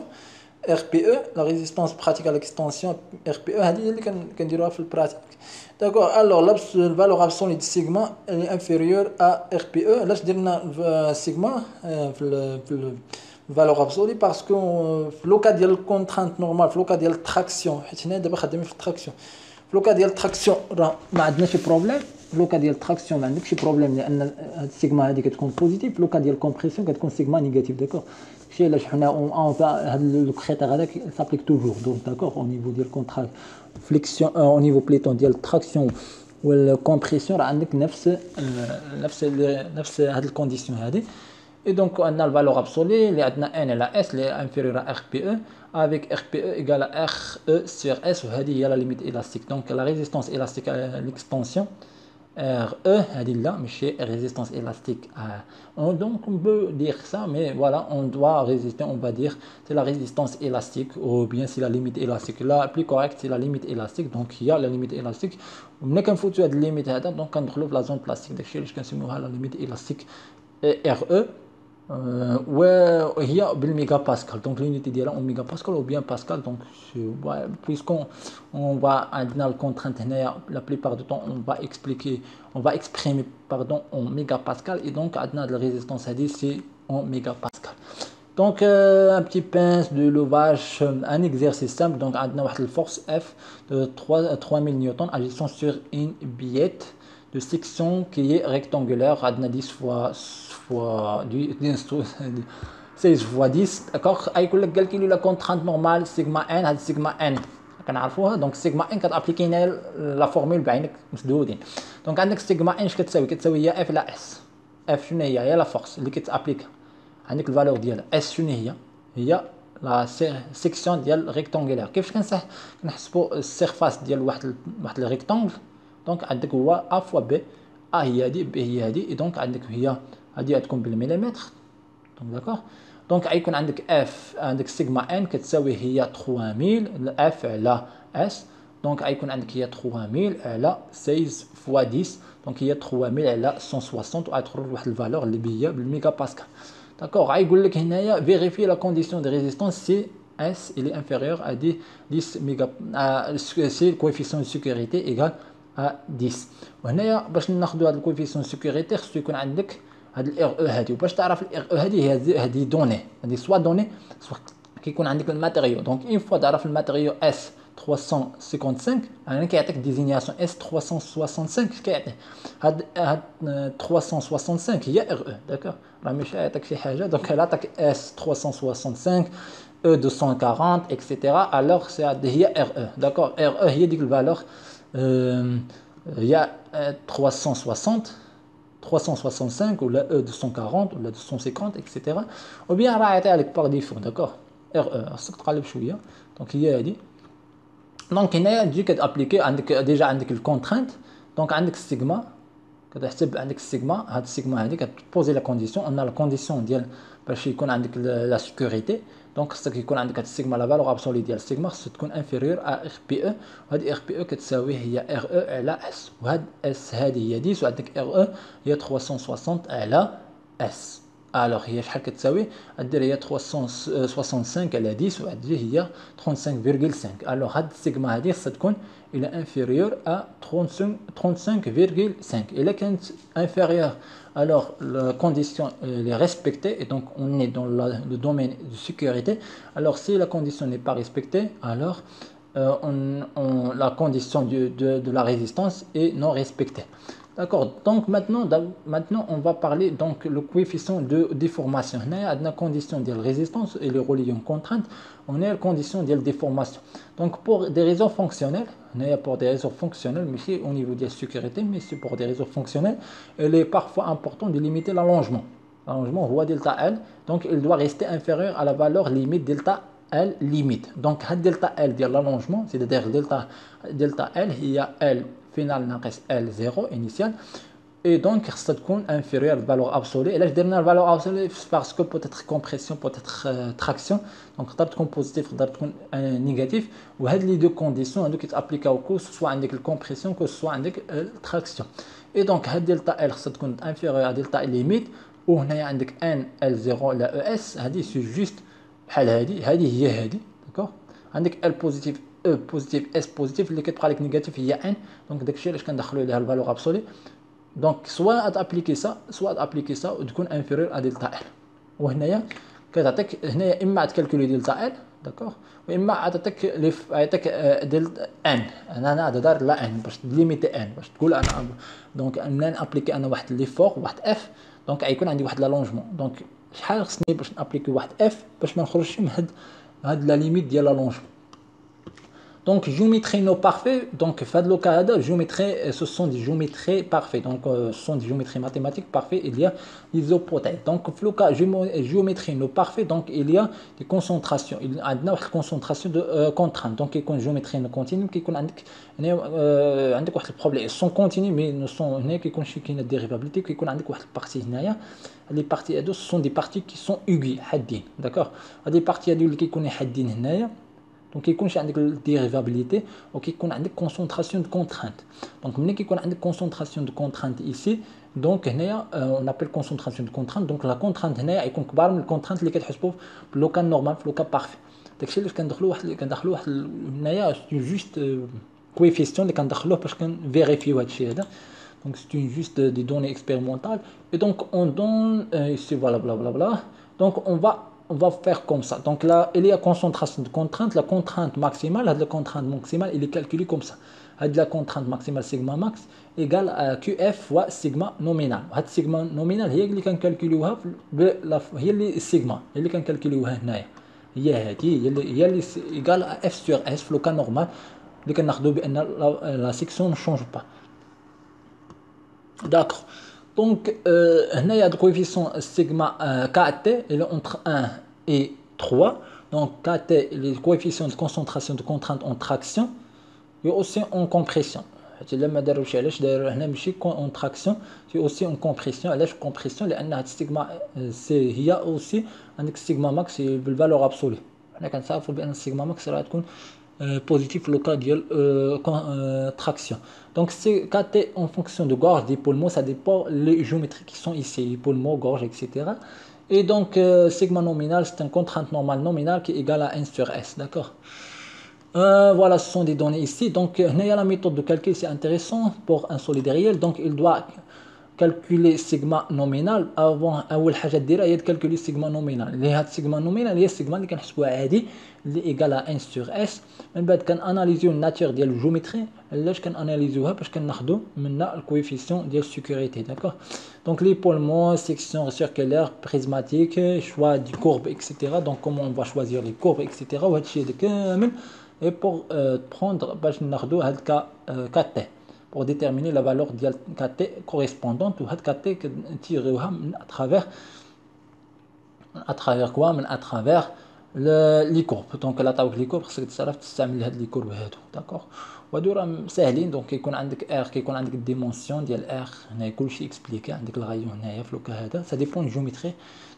RPE. La résistance pratique à l'extension RPE, c'est ce qu'on fait pratique. D'accord. Alors, la valeur absolue de sigma est inférieure à RPE. Là, je dis sigma, la valeur absolue, parce que le cas de la contrainte normale, le cas de la traction, le cas de la traction, ما عندناش problème. لو كا ديال التراكسيون ما عندكش بروبليم، لان هاد السيغما هادي كتكون بوزيتيف. لو كا ديال الكومبريسيون كتكون سيغما نيجاتيف. داكوغ. شي علاش حنا هاد لو كريتير هذاك سابليك توجور. دونك داكوغ او نيفو ديال كونترا فليكسيون او نيفو بليتون ديال التراكسيون والكومبريسيون راه عندك نفس هاد الكونديسيون هادي. Et donc, on a la valeur absolue, les N et la S, les inférieurs à RPE, avec RPE égale à RE sur S, il y a la limite élastique. Donc, la résistance élastique à l'extension, RE, là, mais chez résistance élastique. Donc, on peut dire ça, mais voilà, on doit résister, on va dire, c'est la résistance élastique, ou bien c'est la limite élastique. La plus correcte, c'est la limite élastique. Donc, il y a la limite élastique. On a qu'un photo de limite, donc, on trouve la zone plastique. Donc, la limite élastique RE. وهي بالميغاباسكال. دونك لونيتي ديالها اون ميغاباسكال او بيان باسكال. دونك بويسكون اون فا عندنا الكونترانت هنايا لا بليبار دو طون اون فا اكسبليكي اون فا اكسبريمي باردون اون ميغاباسكال. اي دونك عندنا هاد الريزيستونس هادي سي اون ميغاباسكال. Donc un petit pince de levage, un exercice simple. Donc عندنا واحد الفورس F de 3000 newtons agissant sur une billette de section qui est rectangulaire. عندنا 10 fois 16 fois 10. d'accord. يقول لك calculer la contrainte normale sigma n. هاد sigma n كنعرفوها. دونك sigma n كتابليكي هنا لا فورمول بعينك مسدودين. دونك عندك sigma n اش كتساوي هي f لا s. f شنو هي لا فورس اللي كتابليكا. عندك الفالور ديالها اس شنو هي لا سيكسيون ديال ريكتانغولير. كيفاش كنحسبوا السيرفاس ديال واحد الريكتانغل. دونك عندك هو ا فوا بي. ا هي هادي، بي هي هادي، اي دونك عندك هي هادي غتكون بالمليمتر. دونك داكوغ. دونك غيكون عندك اف، عندك سيغما ان كتساوي هي 3000 اف على اس. دونك غيكون عندك هي 3000 على 16 فوا 10. دونك هي 3000 على 160 وغتخرج واحد الفالور اللي هي بالميغا باسكال. D'accord. غايقول لك هنايا vérifier la condition de résistance si S il est inférieur à 10 méga, si le coefficient de sécurité égale à 10. وهنايا باش ناخذوا هذا الكوفيسيون سيكوريتي خصو يكون عندك هاد الار او هادي. وباش تعرف الار او هادي هادي دوني، هادي سوا دوني سوا كيكون عندك الماتيريو. دونك اون فوا تعرف الماتيريو اس 355 انا كيعطيك ديزينياسيون اس 365 كيعطي هاد 365 هي ار او. داكوغ. راه ماشي عيطيك شي حاجه. دونك عطاك اس 365 او 240 اكسيتيرا. الوغ سي هي ار او. داكوغ. ار او هي ديك الفالور هي 365 ولا او 240 ولا 250 اكسيتيرا. او بيان راه عيطيها لك باغ ديفو. داكوغ. ار او خاصك تقلب شويه. دونك هي هادي. دونك هنايا تجي كتابليكي عندك ديجا عندك الكونترانت. دونك عندك السيغما كتحسب عندك السيغما. هاد السيغما هادي كتبوزي لا كونديسيون. انا لا كونديسيون ديال باش يكون عندك لا سيكوريتي. دونك خصك يكون عندك هاد السيغما لا فالور ابسولي ديال السيغما خصها تكون انفيريور ا ار بي او. وهاد ار بي او كتساوي هي ار او على اس. وهاد اس هادي هي 10 وعندك ار او هي 360 على اس. الوغ هي شحال كتساوي؟ غدير هي 365 على 10 وغتجي هي 35.5. الوغ هاد السيغما هادي خصها تكون الى انفيريور ا 35.5. الا كانت انفيريور alors la condition est respectée et donc on est dans le domaine de sécurité. Alors si la condition n'est pas respectée, alors la condition de la résistance est non respectée. D'accord. Donc maintenant, on va parler donc le coefficient de déformation. On a la condition de résistance et le reliant contrainte. On a la condition de déformation. Donc pour des raisons fonctionnelles, pour des raisons fonctionnelles, mais c'est au niveau de la sécurité, mais c'est pour des raisons fonctionnelles, il est parfois important de limiter l'allongement. L'allongement roi delta L, donc il doit rester inférieur à la valeur limite delta L limite. Donc delta L dit l'allongement, c'est-à-dire delta L, il y a L final ناقص L0 initial et donc ça تكون inférieur à la valeur absolue. Et là je donne la valeur absolue parce que peut-être compression, peut-être traction, donc تقدر تكون positif تقدر تكون négatif. وهاد les deux conditions هادو كيتابليكاو كو سوا عندك الكompression كو سوا عندك التراكسيون. Et donc هاد دلتا L خصها تكون inférieur à delta limite. وهنايا عندك N L0 لا ES هادي سي جوست بحال هادي هي هادي داكوغ. عندك L بوزيتيف E بوزيتيف S بوزيتيف اللي كتبقى لك نيجاتيف هي N. دونك داكشي علاش كندخلوا عليها الفالور ابسولي. دونك سوا تابليكي سا وتكون انفيريور ا دلتا L. وهنايا كتعطيك هنايا اما تكالكولي دلتا L داكوغ واما عطاتك دلتا N. انا دار لا N باش ليميتي N باش تقول انا دونك انا نابليكي انا واحد لي فور واحد اف دونك غيكون عندي واحد لالونجمون. دونك شحال خصني باش نابليكي واحد اف باش ما نخرجش من هاد لا ليميت ديال لالونجمون. Donc, géométrie non parfait, donc, le cas de géométrie, ce sont des géométries parfaites. Donc, ce sont des géométries mathématiques parfaites. Il y a des hypothèses. Donc, le cas de géométrie non parfait, donc, il y a des concentrations. Il y a une concentration de contraintes. Donc, il y a une géométrie non continue, qui est un problème. Ils sont continus, mais ils sont une dérivabilité, qui est une partie. Les parties, ce sont des parties qui sont aiguës, haddines. D'accord? Des parties qui sont haddines. Donc, il y a une dérivabilité ou il y a une concentration de contraintes. Donc, il y a une concentration de contraintes ici. Donc, on appelle concentration de contraintes. Donc, la contrainte est plus grande que la contrainte qui est le local normal, le local parfait. Donc, c'est juste coefficient qui est parce qu'on vérifie. Donc, c'est juste des données expérimentales. Et donc, on donne ici, voilà, blablabla. Donc, on va faire comme ça. Donc là, il y a concentration de contrainte. La contrainte maximale, la contrainte maximale, il est calculé comme ça. La contrainte maximale sigma max égale à QF fois sigma nominal. Cette sigma nominal, هي اللي كنكالكوليوها هي اللي sigma هي اللي كنكالكوليوها هنايا. هي اللي égale à F sur S في لو كان نورمال اللي كناخذوا بان لا سيكسيون ne change pas. D'accord. Donc, il y a le coefficient sigma KT, il est entre 1 et 3. Donc, KT, les coefficients de concentration de contrainte en traction et aussi en compression. لما داروش علاش داروا هنا ماشي en traction, c'est aussi en compression. علاش compression لان هاد السيغما سي هي aussi عندك السيغما ماكس بالفالور ابسولي. حنا كنعرفوا بان السيغما ماكس راه تكون positif le cas de traction. Donc c'est KT en fonction de gorge, d'épaulement, ça dépend les géométries qui sont ici, épaulement, gorge, etc. Et donc sigma nominal, c'est une contrainte normale nominale qui est égale à 1 sur S, d'accord. Voilà, ce sont des données ici. Donc la méthode de calcul, c'est intéressant pour un solide réel. Donc il doit calculer sigma nominal avant اول حاجه ديرها هي تكالكولي sigma nominal اللي هاد sigma nominal هي السيغما اللي كنحسبوها عادي اللي ايغال 1 sur S. من بعد كناناليزيو الناتير ديال الجيومتري. علاش كناناليزيوها باش كناخذوا منها الكويفيسيون ديال السيكوريتي داكوغ. دونك ليبولمون سيكسيون سيركولير بريزماتيك شوا دي كورب اكسيتيرا. دونك كومون اون فا شوازير لي كورب اكسيتيرا وهذا الشيء كامل اي بور بروندر باش ناخذوا هاد كا تي pour déterminer la valeur de KT correspondante ou KT que tirer à travers quoi à travers les courbes. Donc la taille les courbes c'est ça تستعمل هاد les courbes هادو d'accord. وهادو راه ساهلين. دونك يكون عندك R كيكون عندك الديمونسيون ديال R هنا كلشي اكسبليكي عندك الغايون هنايا في لوكا هذا ça dépend الجيومتري.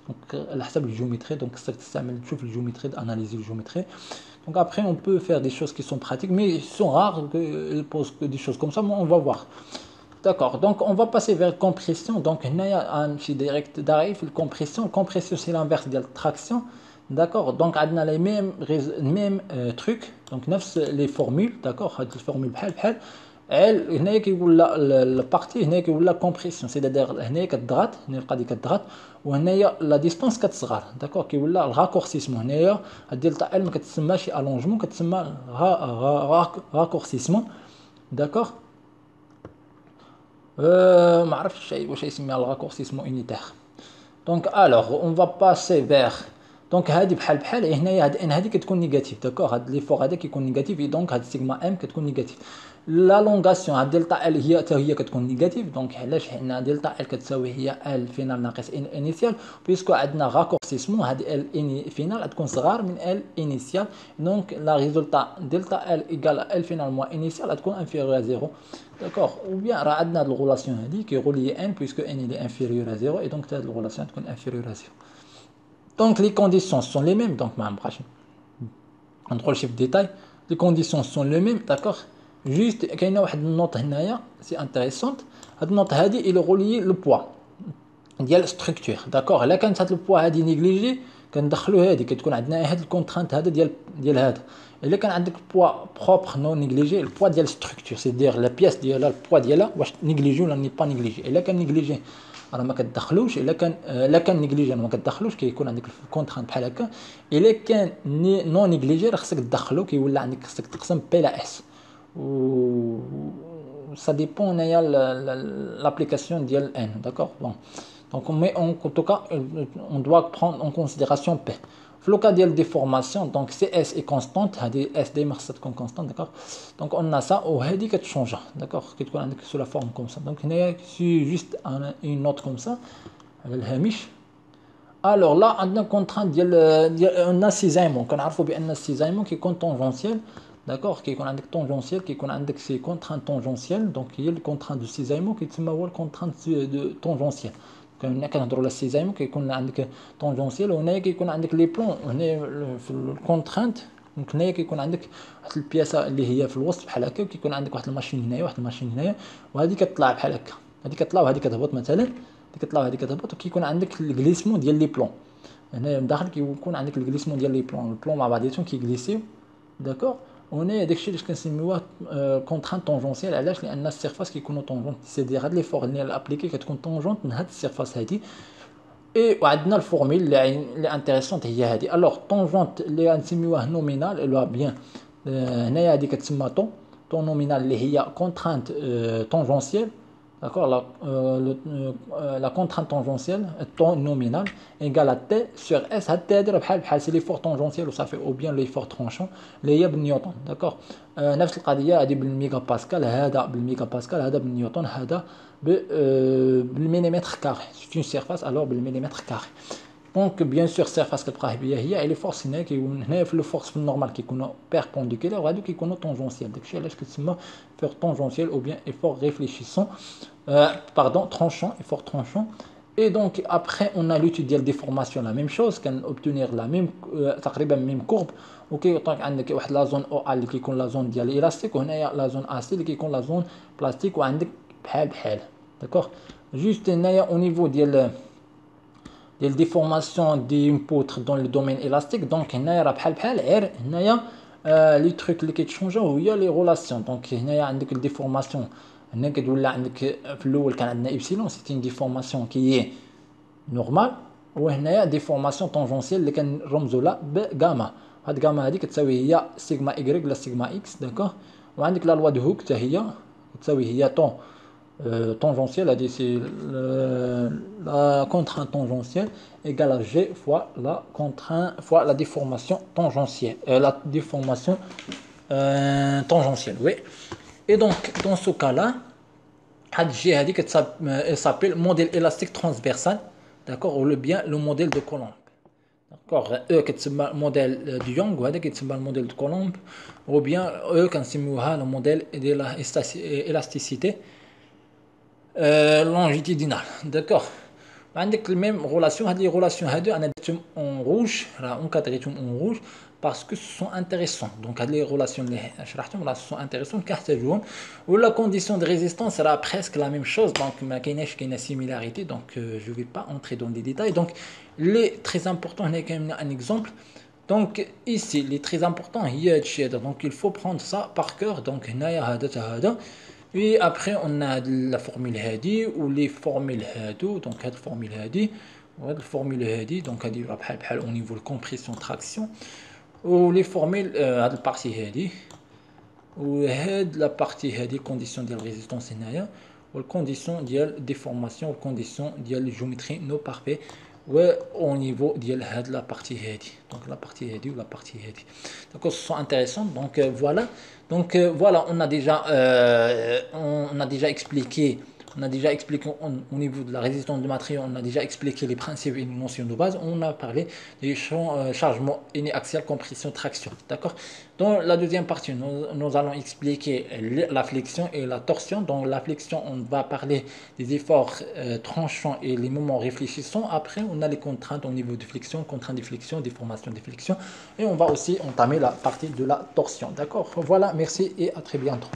دونك على حسب الجيومتري دونك خصك تستعمل تشوف الجيومتري d'analyser الجيومتري. Donc après, on peut faire des choses qui sont pratiques, mais ils sont rares qu'ils posent des choses comme ça, mais on va voir. D'accord, donc on va passer vers compression. Donc, il y a un petit direct d'arrive, compression. Compression, c'est l'inverse de la traction. D'accord, donc on a les mêmes trucs, donc les formules, d'accord, les formules بحال elle هنا كيقول لا partie هنا كيقول لا compression, c'est-à-dire هنا كتضغط هنا القضيه كتضغط وهنايا لا ديستانس كتصغر داكور. كيقول لا الراكورسيسمون هنايا الدلتا ال ما كتسماش الونجمون كتسمى راكورسيسمون داكور. ما عرفتش واش يسميها الراكورسي اسمه unitaire. دونك الوغ اون فا باسي فيغ. دونك هادي بحال بحال هنايا هاد ان هادي كتكون نيجاتيف داكوغ، هاد لي فور هذا كيكون نيجاتيف دونك هاد سيغما ام كتكون نيجاتيف. لا لونغاسيون هاد دلتا ال هي حتى هي كتكون نيجاتيف. دونك علاش؟ حنا دلتا ال كتساوي هي ال فينال ناقص ان انيسيال، بيسكو عندنا راكورسيسمون هاد ال اني فينال غتكون صغار من ال انيسيال. دونك لا ريزولتا دلتا ال ايكال ال فينال موان انيسيال غتكون انفيريور ا زيرو. داكوغ. او بيان راه عندنا هاد الغولاسيون هادي كيغولي ان بيسكو ان il est inférieur à 0 et donc هاد الغولاسيون تكون inférieure à 0. Donc les conditions sont les mêmes, donc ma on trouve le chiffre détail, les conditions sont les mêmes, d'accord. Juste qu'il y a une note هنايا c'est intéressante. هاد النوت هادي il relie le poids ديال الستركتور، داكوغ. الا كانت هاد البوا هادي نيجليجي كندخلو هادي كتكون عندنا هاد الكونترانت هذا ديال هذا. الا كان عندك بوا بروبر نو نيجليجي البوا ديال الستركتور سي دير لا بياس ديالها البوا ديالها واش نيجليجي ولا ني با نيجليجي. الا كان نيجليجي راه ما كتدخلوش، الا كان نيجليجي ما كتدخلوش كيكون عندك الكونترانت بحال هكا. الا كان نو نيجليجي راه خصك تدخلو كيولي عندك خصك تقسم بي لا اس. و ça dépend هنايا l'application ديال n, d'accord. Bon. Donc, mais en tout cas, on doit prendre en considération P. Le cas de déformation, donc CS est constante, S est constante, d'accord. Donc on a ça, ou Hadi qui change, d'accord, qui est sous la forme comme ça. Donc il y a juste une note comme ça, le hamish. Alors là, on a une contrainte, on a 6 aimants, on a bien 6 aimants qui sont tangentiels, d'accord, qui sont tangentiels, qui sont ces contraintes tangentielles. Donc il y a le contrainte de 6 aimants qui est le contrainte de tangentielle. كنهضروا على السيزايمو كيكون عندك طونجونسيال، وهنايا كيكون عندك لي بلون. هنا في الكونترانت دونك هنايا كيكون عندك واحد البياسه اللي هي في الوسط بحال هكا، وكيكون عندك واحد الماشين هنايا واحد الماشين هنايا، وهذه كتطلع بحال هكا، هذه كتطلع وهذه كتهبط مثلا، هذه كتطلع وهذه كتهبط، وكيكون عندك الجليسمون ديال لي بلون. هنا من داخل كيكون عندك الجليسمون ديال لي بلون مع بعضياتهم كيغليسيو، داكور. وهنا داكشي علاش كنسميوه كونترانت طونجونسيال. علاش؟ لان السيرفاس كيكونوا طونجونت، سي دير هاد لي فور اللي ابليكي كتكون طونجونت من هاد السيرفاس هادي. اي وعندنا الفورميل اللي انتريسونت هي هادي. الوغ طونجونت اللي غنسميوه نومينال اللي بيان هنايا هادي كتسمى طون نومينال اللي هي كونترانت طونجونسيال، d'accord. La contrainte tangentielle, ton nominal, égale à T sur S. T c'est l'effort tangentiel, ou ça fait ou bien l'effort tranchant, les Newton, d'accord. نفس القضية هذه بالميجا هذا بالميجا هذا بالنيوتن، هذا بالمليمتر كاري. C'est une surface alors بالمليمتر كاري. دونك بيان سور السيرفاس كتبقى هي لي فورس هنا كيكون هنايا في لو فورس في النورمال كيكونوا بيربونديكولار، وهادو كيكونوا طونجونسيال. داكشي علاش كتسمى فور طونجونسيال او بيان effort réfléchissant, pardon, tranchant, effort tranchant. Et donc après on a l'étude ديال déformation, la même chose, كان obtenir la même تقريبا même courbe. وكيعطيك عندك واحد لا زون او اللي كيكون لا زون ديال الاستيك، وهنايا لا زون اسي اللي كيكون لا زون بلاستيك، وعندك بحال داكوغ. جوست هنايا او نيفو ديال déformations d'une poutre dans le domaine élastique. Donc هنايا راه بحال غير هنايا لي تروك اللي كيتشونجاو هي لي ريلاسيون. دونك هنايا عندك الديفورماسيون، هنا كتولى عندك في الاول كان عندنا ايبسيلون سيتي اون ديفورماسيون كي هي نورمال، وهنايا ديفورماسيون طونجونسيال اللي كنرمزوا لها بغاما. هاد غاما هذه كتساوي هي سيغما اي ولا سيغما اكس، داكوغ. وعندك لا لوا دو هوك حتى هي كتساوي هي طون tangentielle, c'est la contrainte tangentielle égale à G fois la contrainte fois la déformation tangentielle, la déformation tangentielle, oui. Et donc dans ce cas-là, G elle s'appelle modèle élastique transversal, d'accord, ou le bien le modèle de Coulomb. D'accord, كتسمى modèle de Young وهذا كيتسمى modèle de Coulomb, ou bien كنسميوها le modèle de l'élasticité longitudinale, d'accord. عندك الميم غولاسيون. هاد لي غولاسيون هادو انا درتهم اون روج، راه اونكادريتهم اون روج باسكو سون انتريسون. دونك هاد لي غولاسيون اللي شرحتهم راه سون انتريسون كنحتاجوهم. ولا كونديسيون دو ريزيستانس راه بريسك لا ميم شوز، دونك ما كاينه سيميلاريتي، دونك جو في با اونتري دون دي ديتاي. دونك لي تري امبورطون هنا كاين ان اكزومبل. دونك ايسي لي تري امبورطون هي هادشي هذا، دونك il faut prendre ça par cœur. دونك هنايا هذا حتى هذا. Et après on a la formule هادي ou les formules هادو. donc هاد الفورمule هادي وهاد الفورمule هادي، donc هادي بحال au niveau de compression traction. و les formules هاد البارتي هادي وهاد لا بارتي هادي condition ديال ريزيستانس هنايا، والكونديسيون ديال ديفورماسيون والكونديسيون ديال الجيومتري نو بارفي au niveau de la partie هذه. Donc la partie هذه ou la partie هذه. Donc ce sont intéressants. Donc voilà. Donc voilà, on a déjà expliqué. On a déjà expliqué au niveau de la résistance de matériaux, on a déjà expliqué les principes et les notions de base. On a parlé des chargements uniaxial, compression, traction. D'accord. Dans la deuxième partie, nous allons expliquer la flexion et la torsion. Dans la flexion, on va parler des efforts tranchants et les moments réfléchissants. Après, on a les contraintes au niveau de flexion, contraintes de flexion, déformation de flexion. Et on va aussi entamer la partie de la torsion. D'accord. Voilà, merci et à très bientôt.